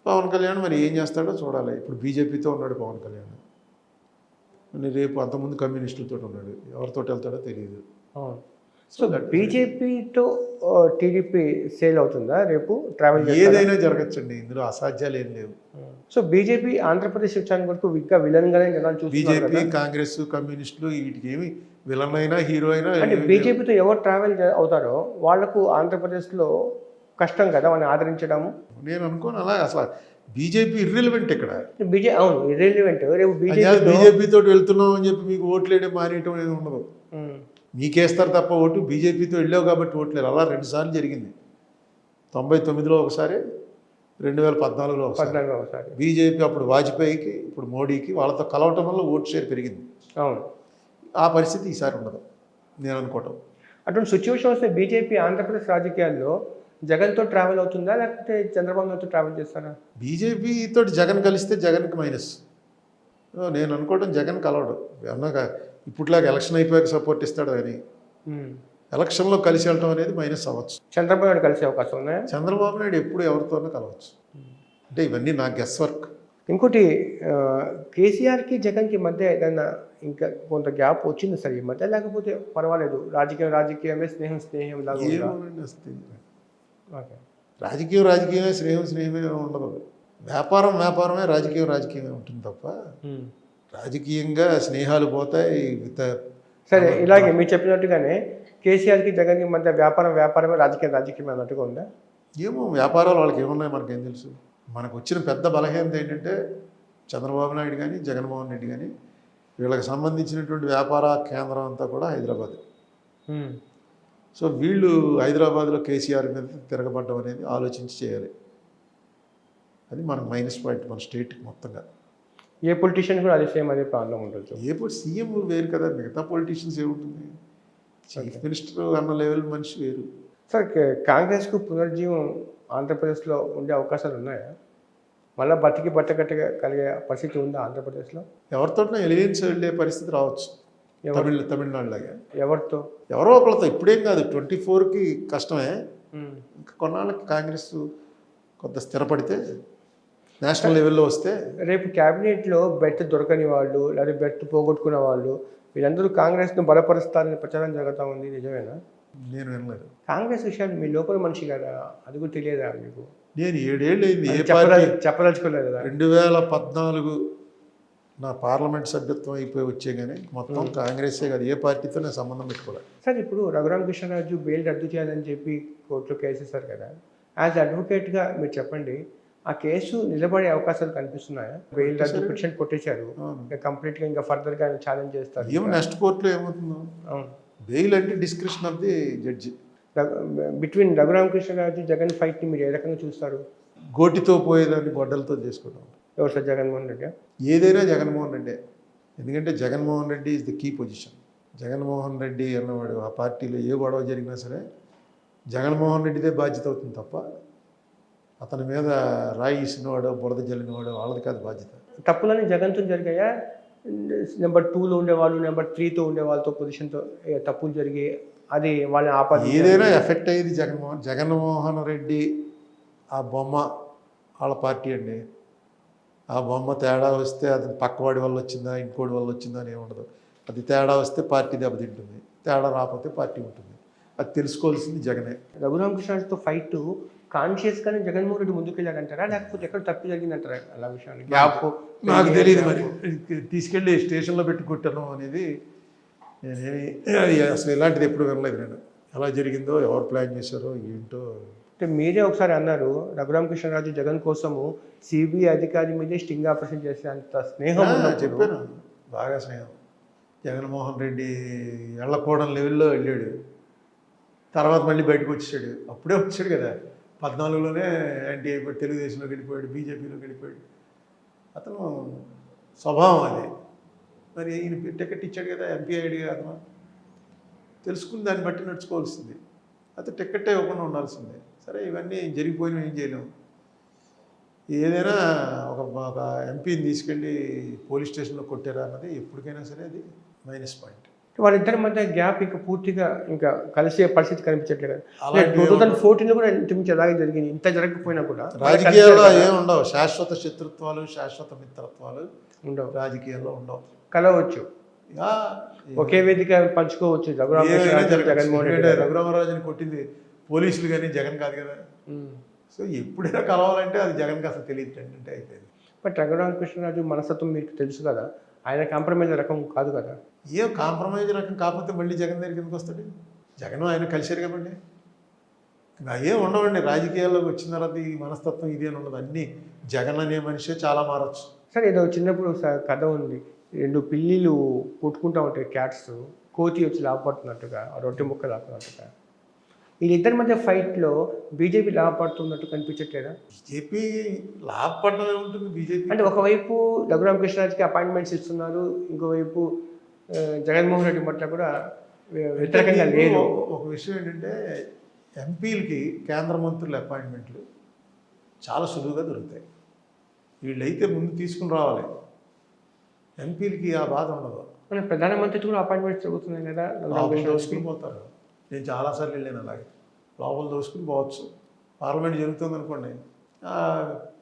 పవన్ కళ్యాణ్ మరి ఏం చేస్తాడో చూడాలి. ఇప్పుడు బీజేపీతో ఉన్నాడు పవన్ కళ్యాణ్, రేపు అంతకుముందు కమ్యూనిస్టులతో ఉన్నాడు. ఎవరితో వెళ్తాడో తెలియదు. సో బీజేపీతో టీడీపీ సేల్ అవుతుందా రేపు? ట్రావెల్ ఏదైనా జరగచ్చండి, ఇందులో అసాధ్యాలు ఏం లేవు. సో బీజేపీ ఆంధ్రప్రదేశ్ వచ్చానికి వరకు ఇంకా విలన్గానే జనాలు చూస్తున్నారు. బీజేపీ, కాంగ్రెస్, కమ్యూనిస్టులు వీటికి ఏమి విలన్ అయినా హీరో అయినా. అంటే బీజేపీతో ఎవరు ట్రావెల్ అవుతారో వాళ్లకు ఆంధ్రప్రదేశ్లో కష్టం కదా వాళ్ళని ఆదరించడము. నేను అనుకోను అలా. అసలు బీజేపీ ఇర్రెలవెంట్ ఇక్కడ. అవును, ఇర్రెలవెంట్. రేపు బీజేపీతో వెళ్తున్నాం అని చెప్పి మీకు ఓట్లేయడం మానేయటం అనేది ఉండదు. మీకేస్తారు తప్ప ఓటు. బీజేపీతో వెళ్ళావు కాబట్టి ఓట్లేరు. అలా 2 సార్లు జరిగింది. 99లో ఒకసారి, 2014లో ఒకసారి. బీజేపీ అప్పుడు వాజ్పేయికి, ఇప్పుడు మోడీకి వాళ్ళతో కలవటం వల్ల ఓటు షేర్ పెరిగింది. అవును. ఆ పరిస్థితి ఈసారి ఉండదు నేను అనుకోవటం. అటువంటి సిచ్యువేషన్ వస్తే బీజేపీ ఆంధ్రప్రదేశ్ రాజకీయాల్లో జగన్తో ట్రావెల్ అవుతుందా లేకపోతే చంద్రబాబు నాయుడుతో ట్రావెల్ చేస్తారా? బీజేపీతో జగన్ కలిస్తే జగన్కి మైనస్. నేను అనుకోవడం జగన్ కలవడు. అన్నాక ఇప్పట్లాగా ఎలక్షన్ అయిపోయాక సపోర్ట్ ఇస్తాడు కానీ ఎలక్షన్లో కలిసి వెళ్ళటం అనేది మైనస్ అవ్వచ్చు. చంద్రబాబు నాయుడు కలిసే అవకాశం ఉన్నాయా? చంద్రబాబు నాయుడు ఎప్పుడు ఎవరితోనో కలవచ్చు. అంటే ఇవన్నీ నా గెస్ వర్క్. ఇంకోటి, కేసీఆర్కి జగన్కి మధ్య ఏదైనా ఇంకా కొంత గ్యాప్ వచ్చింది సార్ ఈ మధ్య, లేకపోతే పర్వాలేదు రాజకీయమే స్నేహం లాగా? రాజకీయమే స్నేహమే ఉండదు. వ్యాపారమే రాజకీయమే ఉంటుంది తప్ప రాజకీయంగా స్నేహాలు పోతాయి. సరే, ఇలాగే మీరు చెప్పినట్టుగానే కేసీఆర్కి జగన్కి మధ్య వ్యాపారమే రాజకీయమే అన్నట్టుగా ఉందా? ఏమో, వ్యాపారాలు వాళ్ళకి ఏమున్నాయి మనకేం తెలుసు. మనకు వచ్చిన పెద్ద బలహీనత ఏంటంటే చంద్రబాబు నాయుడు కానీ జగన్మోహన్ రెడ్డి కానీ వీళ్ళకి సంబంధించినటువంటి వ్యాపార కేంద్రం అంతా కూడా హైదరాబాద్. సో వీళ్ళు హైదరాబాద్లో కేసీఆర్ మీద తిరగబడ్డం అనేది ఆలోచించి చేయాలి. అది మనకు మైనస్ పాయింట్ మన స్టేట్కి మొత్తంగా. ఏ పొలిటీషియన్ కూడా అదే ప్రాబ్లం ఉంటుంది. సీఎం వేరు కదా, మిగతా పొలిటీషియన్స్ ఏముంటుంది. చీఫ్ మినిస్టర్ అన్న లెవెల్ మనిషి వేరు. సార్, కాంగ్రెస్కు పునర్జీవం ఆంధ్రప్రదేశ్లో ఉండే అవకాశాలు ఉన్నాయా? మళ్ళీ బట్టగట్టగా కలిగే పరిస్థితి ఉందా ఆంధ్రప్రదేశ్లో? ఎవరితోనో ఎలియన్స్ వెళ్ళే పరిస్థితి రావచ్చు. తమిళనాడులాగా ఎవరో ఒకళ్ళతో. ఇప్పుడేం కాదు, 24కి కష్టమే. ఇంకా కొన్నాళ్ళకి కాంగ్రెస్ కొంత స్థిరపడితే నేషనల్ లెవెల్లో వస్తే. రేపు క్యాబినెట్లో బెర్త్ దొరకని వాళ్ళు లేదా బెర్త్ పోగొట్టుకున్న వాళ్ళు వీళ్ళందరూ కాంగ్రెస్ను బలపరుస్తారని ప్రచారం జరుగుతూ ఉంది, నిజమేనా? నేను వినలేదు. కాంగ్రెస్ విషయాలు మీ లోపల మనిషి కదా, అది కూడా తెలియదా మీకు? నేను 7 ఏళ్ళు అయింది చెప్పదలుచుకోలేదు కదా. 2014 నా పార్లమెంట్ సభ్యత్వం అయిపోయి వచ్చే కానీ మొత్తం కాంగ్రెసే కాదు, ఏ పార్టీతో నేను సంబంధం పెట్టుకోలేదు. సార్, ఇప్పుడు రఘురామకృష్ణరాజు బెయిల్ రద్దు చేయాలని చెప్పి కోర్టులో కేసు వేశారు కదా. యాజ్ అడ్వకేట్గా మీరు చెప్పండి, ఆ కేసు నిలబడే అవకాశాలు కనిపిస్తున్నాయా? బెయిల్ రద్దు పిటిషన్ కొట్టేశారు, కంప్లీట్గా ఇంకా ఫర్దర్గా ఛాలెంజ్ చేస్తారు. ఏమో నెక్స్ట్ కోర్టులో ఏమవుతుందో. బెయిల్ అంటే description of the judge. Between Raghu Rama Krishna Raju Jagan ఫైట్ని మీరు ఏ రకంగా చూస్తారు? గోటితో పోయేదాన్ని గొడ్డలతో చేసుకుంటాం. ఎవరు సార్? జగన్మోహన్ రెడ్డి? ఏదైనా జగన్మోహన్ రెడ్డి. ఎందుకంటే Jaganmohan Reddy is the key position. Jaganmohan Reddy అన్నవాడు ఆ పార్టీలో ఏ గొడవ జరిగినా సరే జగన్మోహన్ రెడ్డిదే బాధ్యత అవుతుంది తప్ప అతని మీద రాయి ఇసినవాడు బురద జల్లినవాడు వాళ్ళది కాదు బాధ్యత. తప్పులని జగన్తో జరిగాయా? నెంబర్ 2లో ఉండేవాళ్ళు, నెంబర్ 3తో ఉండే వాళ్ళతో పొజిషన్తో తప్పులు జరిగి అది వాళ్ళని ఆపాలి. ఏదైనా ఎఫెక్ట్ అయ్యేది జగన్మోహన్ రెడ్డి ఆ బొమ్మ వాళ్ళ పార్టీ అండి. ఆ బొమ్మ తేడా వస్తే అది పక్కవాడి వల్ల వచ్చిందా ఇంకోటి వల్ల వచ్చిందా అని ఏముండదు. అది తేడా వస్తే పార్టీ దెబ్బతింటుంది, తేడా రాకపోతే పార్టీ ఉంటుంది. అది తెలుసుకోవాల్సింది జగనే. రఘురామకృష్ణరాజుతో ఫైట్ కాన్షియస్గానే జగన్మోహన్ రెడ్డి ముందుకెళ్ళాడంటారా, లేకపోతే ఎక్కడ తప్పు జరిగిందంటారా? అలా విషయాన్ని గ్యాప్ నాకు తెలియదు. మరి తీసుకెళ్ళి స్టేషన్లో పెట్టి కొట్టాను అనేది నేనేమి అసలు ఇలాంటిది ఎప్పుడు వినలేదు నేను. ఎలా జరిగిందో ఎవరు ప్లాన్ చేశారో ఏంటో. అంటే మీరే ఒకసారి అన్నారు రఘురామకృష్ణరాజు జగన్ కోసము సిబిఐ అధికారి మీదే స్టింగ్ ఆపరేషన్ చేసే అంత స్నేహం చెప్పాను. బాగా స్నేహం. జగన్మోహన్ రెడ్డి వెళ్ళకూడని లెవెల్లో వెళ్ళాడు, తర్వాత మళ్ళీ బయటకు వచ్చాడు. అప్పుడే వచ్చాడు కదా 14లోనే యాంటీ అయిపోయాడు, తెలుగుదేశంలోకి వెళ్ళిపోయాడు, బీజేపీలోకి వెళ్ళిపోయాడు. అతను స్వభావం అది. మరి ఈయన టికెట్ ఇచ్చాడు కదా, ఎంపీ అయ్యాడు కదా, అతను తెలుసుకుని దాన్ని బట్టి నడుచుకోవాల్సింది. అయితే టికెట్ ఇవ్వకుండా ఉండాల్సిందే. సరే ఇవన్నీ జరిగిపోయినా ఏం చేయలేము. ఏదైనా ఒక ఎంపీని తీసుకెళ్ళి పోలీస్ స్టేషన్లో కొట్టారా అన్నది ఎప్పటికైనా సరే అది మైనస్ పాయింట్. వాళ్ళిద్దరి మధ్య గ్యాప్ ఇంకా పూర్తిగా ఇంకా కలిసే పరిస్థితి కనిపించట్లేదు కదా. 2014లో కూడా ఇంతకుమించి అలాగే జరిగింది. ఇంత జరగకపోయినా కూడా రాజకీయాల్లో ఏముండవు, శాశ్వత శత్రుత్వాలు శాశ్వత మిత్రత్వాలు ఉండవు. రాజకీయాల్లో ఉండవు. కలవచ్చు, ఒకే వేదిక పంచుకోవచ్చు. జగన్మోహన్ రెడ్డి రఘురామరాజుని కొట్టింది పోలీసులు కానీ జగన్ కాదు కదా. సో ఎప్పుడైనా కలవాలంటే అది జగన్కి అసలు తెలియదు అంటే అయిపోయింది. బట్ రఘురామకృష్ణరాజు మనస్తత్వం మీకు తెలుసు కదా, ఆయన కాంప్రమైజ్ రకం కాదు కదా. ఏం కాంప్రమైజ్ రకం కాకపోతే మళ్ళీ జగన్ దగ్గరికి ఎందుకు వస్తాడు? జగన్ ఆయన కలిశారు కాబట్టి ఏం ఉండవండి. రాజకీయాల్లోకి వచ్చిన తర్వాత ఈ మనస్తత్వం ఇది అని ఉండదు. అన్నీ జగన్ అనే మనిషే చాలా మారచ్చు. సరే ఏదో చిన్నప్పుడు కథ ఉంది, 2 పిల్లిలు కొట్టుకుంటూ ఉంటాయి, క్యాట్స్, కోతి వచ్చి లాభపడుతున్నట్టుగా, రొట్టె ముక్క లాపుతున్నట్టుగా. వీళ్ళిద్దరి మధ్య ఫైట్లో బీజేపీ లాభపడుతున్నట్టు కనిపించట్లేదా? బీజేపీ లాభపడమే ఉంటుంది. బీజేపీ అంటే ఒకవైపు రఘురామకృష్ణరాజుకి అపాయింట్మెంట్స్ ఇస్తున్నారు, ఇంకోవైపు జగన్మోహన్ రెడ్డి పట్ల కూడా వ్యతిరేకంగా లేదు. ఒక విషయం ఏంటంటే ఎంపీలకి కేంద్ర మంత్రుల అపాయింట్మెంట్లు చాలా సులువుగా దొరుకుతాయి. వీళ్ళైతే ముందు తీసుకుని రావాలి. ఎంపీలకి ఆ బాధ ఉండదు. మన ప్రధానమంత్రి కూడా అపాయింట్మెంట్స్ జరుగుతున్నాయి కదా, దోసుకుని పోతారు. నేను చాలాసార్లు వెళ్ళాను అలాగే. లోపల దోసుకుని పోవచ్చు. పార్లమెంట్ జరుగుతుంది అనుకోండి,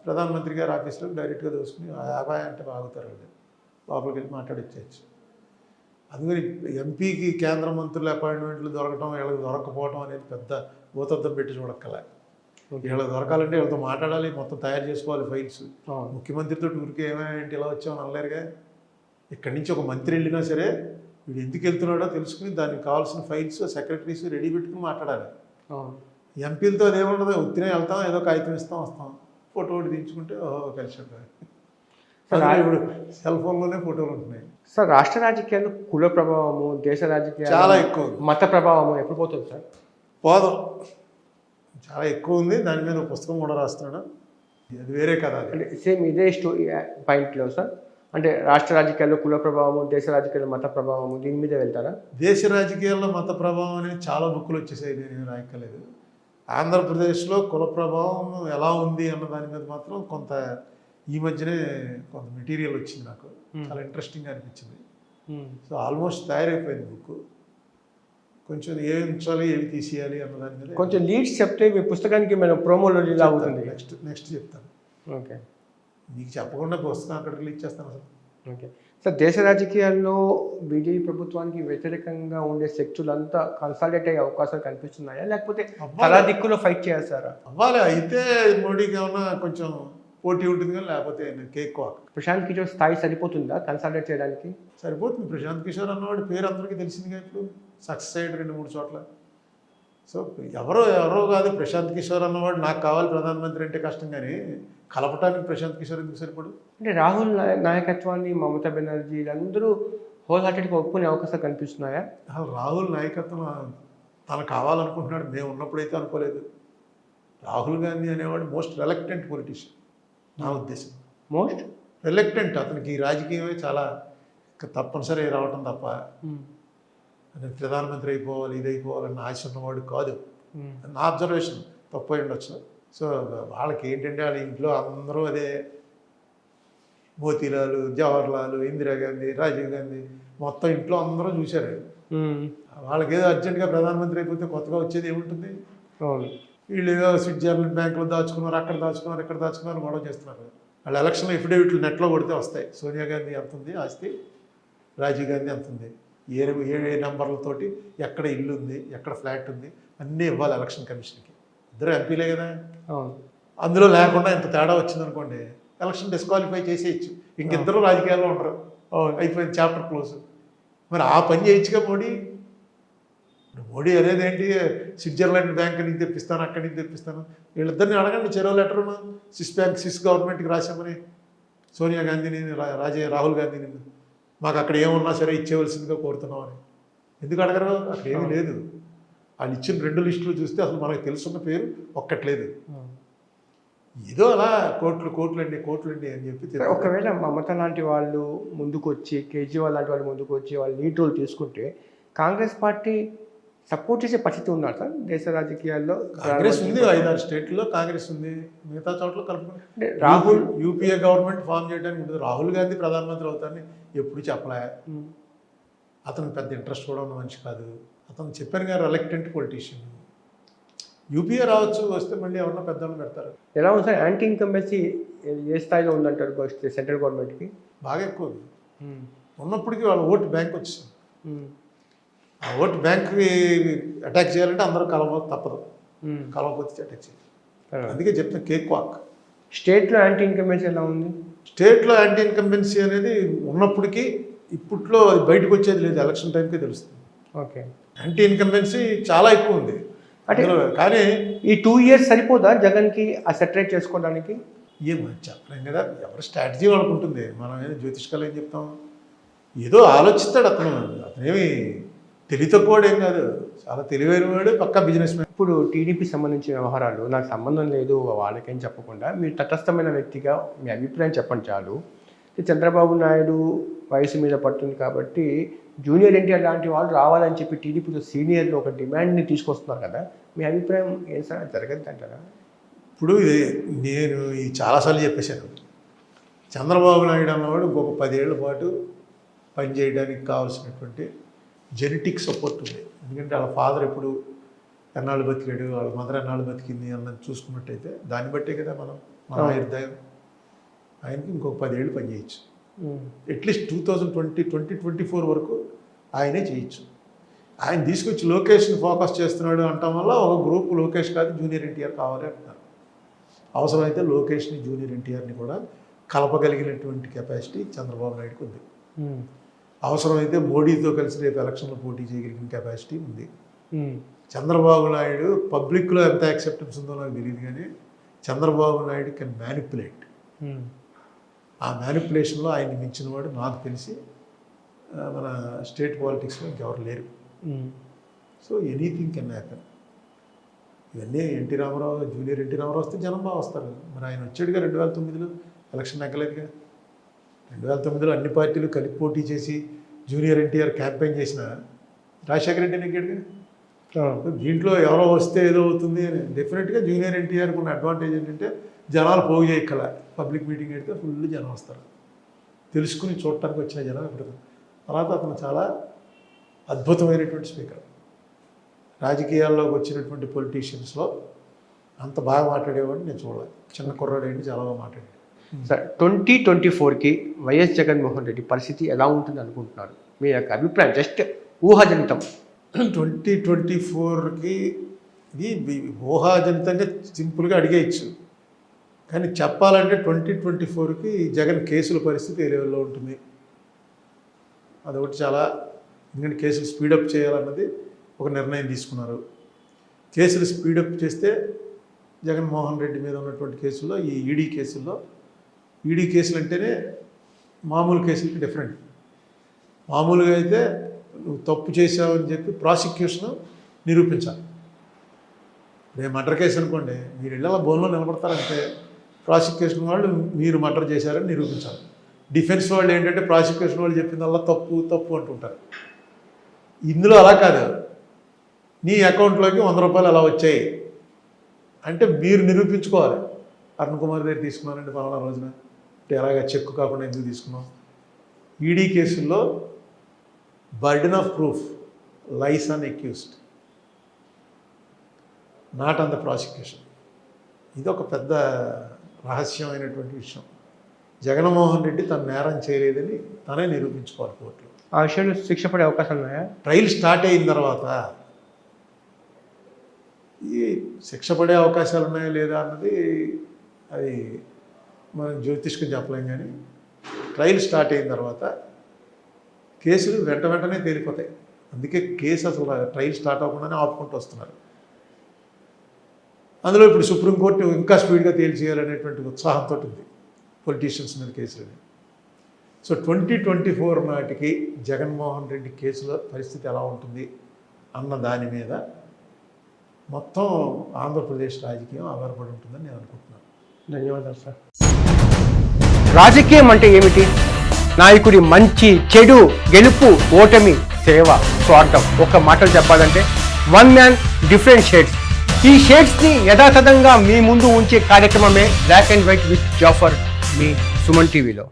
ప్రధానమంత్రి గారి ఆఫీస్లోకి డైరెక్ట్గా దోసుకుని 50 అంటే బాగుతారు. వాళ్ళు లోపలికి వెళ్ళి మాట్లాడిచ్చేయచ్చు. అందుకని ఎంపీకి కేంద్ర మంత్రుల అపాయింట్మెంట్లు దొరకటం, వీళ్ళకి దొరకపోవడం అనేది పెద్ద భూతద్దం పెట్టి చూడక్కలే. వీళ్ళకి దొరకాలంటే వీళ్ళతో మాట్లాడాలి, మొత్తం తయారు చేసుకోవాలి ఫైల్స్. ముఖ్యమంత్రితో ఊరికి ఏమేంటి ఇలా వచ్చామని అనలేరుగా. ఇక్కడి నుంచి ఒక మంత్రి వెళ్ళినా సరే వీడు ఎందుకు వెళ్తున్నాడో తెలుసుకుని దానికి కావాల్సిన ఫైల్స్ సెక్రటరీస్ రెడీ పెట్టుకుని మాట్లాడాలి. ఎంపీలతో అదేముండదు, ఉత్తినే వెళ్తాం, ఏదో కాగితం ఇస్తాం, వస్తాం, ఫోటో ఒకటి దించుకుంటే ఓహో కలిసి ఉంటాయి. ఇప్పుడు సెల్ ఫోన్లోనే ఫోటోలు ఉంటున్నాయి. సార్ రాష్ట్ర రాజకీయాల్లో కుల ప్రభావము, దేశ రాజకీయాలు చాలా ఎక్కువ, మత ప్రభావము ఎప్పుడు పోతుంది సార్? పోదాం, చాలా ఎక్కువ ఉంది. దాని మీద పుస్తకం కూడా రాస్తున్నాడు, అది వేరే కదా. అంటే సేమ్ ఇదే స్టోరీ పాయింట్లో సార్, అంటే రాష్ట్ర రాజకీయాల్లో కుల ప్రభావము, దేశ రాజకీయాల్లో మత ప్రభావము, దీని మీదే వెళ్తారా? దేశ రాజకీయాల్లో మత ప్రభావం అనేది చాలా బుక్కులు వచ్చేసాయి, నేను రాయక్కలేదు. ఆంధ్రప్రదేశ్లో కుల ప్రభావం ఎలా ఉంది అన్న దాని మీద మాత్రం కొంత ఈ మధ్యనే కొంత మెటీరియల్ వచ్చింది, నాకు చాలా ఇంట్రెస్టింగ్గా అనిపించింది. సో ఆల్మోస్ట్ తయారైపోయింది బుక్. కొంచెం ఏమి ఉంచాలి, ఏమి తీసేయాలి అన్న దాని మీద కొంచెం లీడ్స్ చెప్తే మీ పుస్తకానికి మనం ప్రోమోలో ఇలా అవుతుంది. నెక్స్ట్ చెప్తాను. ఓకే, మీకు చెప్పకుండా పుస్తకం అక్కడ రిలీజ్ చేస్తాను అసలు. ఓకే సార్, దేశ రాజకీయాల్లో బీజేపీ ప్రభుత్వానికి వ్యతిరేకంగా ఉండే శక్తులంతా కన్సాలిడేట్ అయ్యే అవకాశాలు కనిపిస్తున్నాయా, లేకపోతే తలా దిక్కులో ఫైట్ చేస్తారా? అవ్వాలి. అయితే మోడీకి ఏమన్నా కొంచెం పోటీ ఉంటుంది కానీ, లేకపోతే కేక్ వాక్. ప్రశాంత్ కిషోర్ స్థాయి సరిపోతుందా కన్సాలిడేట్ చేయడానికి? సరిపోతుంది. ప్రశాంత్ కిషోర్ అన్నవాడి పేరు అందరికీ తెలిసిందిగా, ఇప్పుడు సక్సెస్ అయ్యాడు 2-3 చోట్ల. సో ఎవరో కాదు, ప్రశాంత్ కిషోర్ అన్నవాడు నాకు కావాలి ప్రధానమంత్రి అంటే కష్టం, కానీ కలపటానికి ప్రశాంత్ కిషోర్ ఎందుకు సరిపడు? అంటే రాహుల్ నాయకత్వాన్ని, మమతా బెనర్జీ అందరూ హోల్ హార్టెడ్గా ఒప్పుకునే అవకాశాలు కనిపిస్తున్నాయా? రాహుల్ నాయకత్వం తనకు కావాలనుకుంటున్నాడు, మేము ఉన్నప్పుడైతే అనుకోలేదు. రాహుల్ గాంధీ అనేవాడు మోస్ట్ రెలక్టెంట్ పొలిటీషియన్ నా ఉద్దేశం. మోస్ట్ రెలక్టెంట్, అతనికి ఈ రాజకీయమే చాలా తప్పనిసరి రావటం తప్ప నేను ప్రధానమంత్రి అయిపోవాలి ఇది అయిపోవాలన్న ఆశ ఉన్నవాడు కాదు. నా అబ్జర్వేషన్ తప్పు అయి ఉండొచ్చు. సో వాళ్ళకి ఏంటంటే వాళ్ళ ఇంట్లో అందరూ అదే మోతీలాలు, జవహర్లాల్, ఇందిరాగాంధీ, రాజీవ్ గాంధీ మొత్తం ఇంట్లో అందరూ చూశారు. వాళ్ళకి ఏదో అర్జెంటుగా ప్రధానమంత్రి అయిపోతే కొత్తగా వచ్చేది ఏముంటుంది? వీళ్ళు ఏదో స్విట్జర్లాండ్ బ్యాంకులో దాచుకున్నారు, అక్కడ దాచుకున్నారు, ఇక్కడ దాచుకున్నారు, గొడవ చేస్తున్నారు. వాళ్ళు ఎలక్షన్లో ఎఫిడేవిట్లు నెట్లో కొడితే వస్తాయి. సోనియా గాంధీ ఎంత ఉంది ఆస్తి, రాజీవ్ గాంధీ ఎంత ఉంది, ఏ నెంబర్లతోటి ఎక్కడ ఇల్లు ఉంది, ఎక్కడ ఫ్లాట్ ఉంది అన్నీ ఇవ్వాలి ఎలక్షన్ కమిషన్కి. ఇద్దరు ఎంపీలే కదా. అందులో లేకుండా ఇంత తేడా వచ్చిందనుకోండి ఎలక్షన్ డిస్క్వాలిఫై చేసేయచ్చు. ఇంకిద్దరు రాజకీయాల్లో ఉండరు, అయిపోయింది, చాప్టర్ క్లోజ్. మరి ఆ పని చేయొచ్చుగా మోడీ. మోడీ అనేది ఏంటి, స్విట్జర్లాండ్ బ్యాంక్ నుంచి తెప్పిస్తాను, అక్కడి నుంచి తెప్పిస్తాను. వీళ్ళిద్దరిని అడగండి, చెరో లెటర్ స్విస్ బ్యాంక్, స్విస్ గవర్నమెంట్కి రాశామని సోనియా గాంధీని, రాహుల్ గాంధీని మాకు అక్కడ ఏమున్నా సరే ఇచ్చేవలసిందిగా కోరుతున్నామని. ఎందుకు అడగరు? అక్కడ ఏమీ లేదు. వాళ్ళు ఇచ్చిన 2 లిస్టులు చూస్తే అసలు మనకు తెలుసున్న పేరు ఒక్కట్లేదు. ఏదో అలా కోట్లండి అని చెప్పి. ఒకవేళ మమత లాంటి వాళ్ళు ముందుకు వచ్చి, కేజ్రీవాల్ లాంటి వాళ్ళు ముందుకు వచ్చి వాళ్ళు లీడ్ రోల్ తీసుకుంటే కాంగ్రెస్ పార్టీ సపోర్ట్ చేసే పరిస్థితి ఉన్నారు సార్ దేశ రాజకీయాల్లో? కాంగ్రెస్ ఉంది, 5-6 స్టేట్లో కాంగ్రెస్ ఉంది, మిగతా చోట్ల కలుపుకుంటే రాహుల్ యూపీఏ గవర్నమెంట్ ఫామ్ చేయడానికి ఉంటుంది. రాహుల్ గాంధీ ప్రధానమంత్రి అవుతారని ఎప్పుడు చెప్పలే. అతను పెద్ద ఇంట్రెస్ట్ కూడా ఉన్న మనిషి కాదు. అతను చెప్పాను గారు రిలక్టెంట్ పొలిటీషియన్. యూపీఏ రావచ్చు, వస్తే మళ్ళీ ఎవరన్నా పెద్దవాళ్ళు పెడతారు. ఎలా ఉంది సార్ యాంటీ ఇన్కంబెన్సీ ఏ స్థాయిలో ఉందంటారు సెంట్రల్ గవర్నమెంట్కి? బాగా ఎక్కువ ఉంది. ఉన్నప్పటికీ వాళ్ళ ఓటు బ్యాంక్ వచ్చింది. ఆ ఓటు బ్యాంక్కి అటాక్ చేయాలంటే అందరూ కలవకపోతే తప్పదు, కలవకపోతే అటాక్ చేయాలి. అందుకే చెప్తున్నా కేక్ వాక్. స్టేట్లో యాంటీ ఇన్కంబెన్సీ ఎలా ఉంది? స్టేట్లో యాంటీ ఇన్కంబెన్సీ అనేది ఉన్నప్పటికీ ఇప్పట్లో అది బయటకు వచ్చేది లేదు, ఎలక్షన్ టైంకే తెలుస్తుంది. ఓకే, యాంటీ ఇన్కంబెన్సీ చాలా ఎక్కువ ఉంది. అంటే కానీ ఈ 2 years సరిపోదా జగన్కి ఆ సెటరేట్ చేసుకోవడానికి? ఏం చెప్పలేం కదా, ఎవరి స్ట్రాటజీ వాళ్ళకు ఉంటుంది. మనం ఏదో జ్యోతిష్కాలు ఏం చెప్తాం, ఏదో ఆలోచిస్తాడు అతను. అతనేమి తెలివి తక్కువడు ఏం కాదు, చాలా తెలివైన వాడు, పక్కా బిజినెస్ మ్యాన్. ఇప్పుడు టీడీపీ సంబంధించిన వ్యవహారాలు నాకు సంబంధం లేదు వాళ్ళకేం చెప్పకుండా మీరు తటస్థమైన వ్యక్తిగా మీ అభిప్రాయం చెప్పండి చాలు. చంద్రబాబు నాయుడు వయసు మీద పడుతుంది కాబట్టి జూనియర్ ఎన్టీఆర్ లాంటి వాళ్ళు రావాలని చెప్పి టీడీపీలో సీనియర్లు ఒక డిమాండ్ని తీసుకొస్తున్నారు కదా, మీ అభిప్రాయం ఏం సార్, జరగద్దు అంటారా? ఇప్పుడు ఇది నేను చాలాసార్లు చెప్పేశాను. చంద్రబాబు నాయుడు అన్నవాడు ఇంకొక 10 ఏళ్ల పాటు పనిచేయడానికి కావాల్సినటువంటి జెనెటిక్ సపోర్ట్ ఉంది. ఎందుకంటే వాళ్ళ ఫాదర్ ఎప్పుడు ఎన్నాళ్ళు బతికాడు, వాళ్ళ మదర్ ఎన్నాళ్ళు బతికింది అన్నది చూసుకున్నట్టయితే దాన్ని బట్టే కదా మన నిర్దాయం. ఆయనకి ఇంకొక 10 ఏళ్ళు పనిచేయచ్చు. అట్లీస్ట్ 2024 వరకు ఆయనే చేయొచ్చు. ఆయన తీసుకొచ్చి లోకేష్ని ఫోకస్ చేస్తున్నాడు అంటాం వల్ల ఒక గ్రూప్ లోకేష్ కాదు జూనియర్ ఎన్టీఆర్ కావాలి అంటున్నారు. అవసరమైతే లోకేష్ని జూనియర్ ఎన్టీఆర్ని కూడా కలపగలిగినటువంటి కెపాసిటీ చంద్రబాబు నాయుడుకి ఉంది. అవసరమైతే మోడీతో కలిసి రేపు ఎలక్షన్లో పోటీ చేయగలిగిన కెపాసిటీ ఉంది. చంద్రబాబు నాయుడు పబ్లిక్లో ఎంత యాక్సెప్టెన్స్ ఉందో నాకు తెలియదు, కానీ చంద్రబాబు నాయుడు కెన్ మ్యానిపులేట్. ఆ మ్యానిపులేషన్లో ఆయన్ని మించిన వాడు నాకు తెలిసి మన స్టేట్ పాలిటిక్స్లో ఇంకెవరు లేరు. So anything can happen. ఇవన్నీ NT Rama Rao, junior NT Rama Rao వస్తే జనం బాగా వస్తారు. మరి ఆయన వచ్చాడుగా 2009లో, ఎలక్షన్ నెగ్గలేదుగా. 2009లో అన్ని పార్టీలు కలిపి పోటీ చేసి జూనియర్ ఎన్టీఆర్ క్యాంపెయిన్ చేసిన రాజశేఖర రెడ్డి నెగ్గాడుగా. దీంట్లో ఎవరో వస్తే ఏదో అవుతుంది అని. డెఫినెట్గా జూనియర్ ఎన్టీఆర్కి ఉన్న అడ్వాంటేజ్ ఏంటంటే జనాలు పోగు చేయక్కల. పబ్లిక్ మీటింగ్ పెడితే ఫుల్ జనం వస్తారు, తెలుసుకుని చూడటానికి వచ్చిన జనం ఇప్పుడు. తర్వాత అతను చాలా అద్భుతమైనటువంటి స్పీకర్. రాజకీయాల్లోకి వచ్చినటువంటి పొలిటీషియన్స్లో అంత బాగా మాట్లాడేవాడిని నేను చూడలేదు. చిన్న కుర్రాడు ఏంటి, చాలా బాగా మాట్లాడాడు. సార్ 2024కి వైఎస్ జగన్మోహన్ రెడ్డి పరిస్థితి ఎలా ఉంటుంది అనుకుంటున్నారు? మీ యొక్క అభిప్రాయం, జస్ట్ ఊహాజనితం. 2024కి ఇది ఊహాజనితంగా సింపుల్గా అడిగేయచ్చు, కానీ చెప్పాలంటే 2024కి జగన్ కేసుల పరిస్థితి ఏ లెవెల్లో ఉంటుంది అదొకటి చాలా. ఎందుకంటే కేసులు స్పీడప్ చేయాలన్నది ఒక నిర్ణయం తీసుకున్నారు. కేసులు స్పీడప్ చేస్తే జగన్మోహన్ రెడ్డి మీద ఉన్నటువంటి కేసుల్లో, ఈ ఈడీ కేసుల్లో, ఈడీ కేసులు అంటేనే మామూలు కేసులకి డిఫరెంట్. మామూలుగా అయితే నువ్వు తప్పు చేసావని చెప్పి ప్రాసిక్యూషన్ నిరూపించాలి. నేను మర్డర్ కేసు అనుకోండి, మీరు ఇళ్ళ బోన్లో నిలబడతారంటే ప్రాసిక్యూషన్ వాళ్ళు మీరు మర్డర్ చేశారని నిరూపించాలి. డిఫెన్స్ వాళ్ళు ఏంటంటే ప్రాసిక్యూషన్ వాళ్ళు చెప్పిందల్లా తప్పు తప్పు అంటుంటారు. ఇందులో అలా కాదు, నీ అకౌంట్లోకి 100 రూపాయలు అలా వచ్చాయి అంటే మీరు నిరూపించుకోవాలి. అరుణ్ కుమార్ దగ్గర తీసుకున్నానండి పలానా రోజున, అంటే ఎలాగ చెక్కు కాకుండా ఎందుకు తీసుకున్నాం. ఈడీ కేసుల్లో burden of proof lies on accused, not on the prosecution. ఇది ఒక పెద్ద రహస్యమైనటువంటి విషయం. జగన్మోహన్ రెడ్డి తన నేరం చేయలేదని తనే నిరూపించుకోవాలి కోర్టులో. ఆ విషయంలో శిక్ష పడే అవకాశాలు ఉన్నాయా? ట్రయల్ స్టార్ట్ అయిన తర్వాత ఈ శిక్ష పడే అవకాశాలు ఉన్నాయా లేదా అన్నది అది మనం జ్యోతిష్కం చెప్పలేం. కానీ ట్రయల్ స్టార్ట్ అయిన తర్వాత కేసులు వెంటనే తేలిపోతాయి. అందుకే కేసు అసలు ట్రయల్ స్టార్ట్ అవ్వకుండానే ఆపుకుంటూ వస్తున్నారు. అందులో ఇప్పుడు సుప్రీంకోర్టు ఇంకా స్పీడ్గా తేల్చేయాలనేటువంటి ఉత్సాహంతో ఉంది పొలిటీషియన్స్ మీద కేసులని. సో 2024 నాటికి జగన్మోహన్ రెడ్డి కేసుల పరిస్థితి ఎలా ఉంటుంది అన్న దాని మీద మొత్తం ఆంధ్రప్రదేశ్ రాజకీయం ఆధారపడి ఉంటుందని నేను అనుకుంటున్నాను. ధన్యవాదాలు సార్. రాజకీయం అంటే ఏమిటి? నాయకుడి మంచి చెడు, గెలుపు ఓటమి, సేవ, స్వార్థం. ఒక్క మాటలు చెప్పాలంటే వన్ మ్యాన్ డిఫరెంట్ షేడ్స్. ఈ షేడ్స్ని యథాతథంగా మీ ముందు ఉంచే కార్యక్రమమే black and white with Jaffar మీ సుమన్ టీవీలో.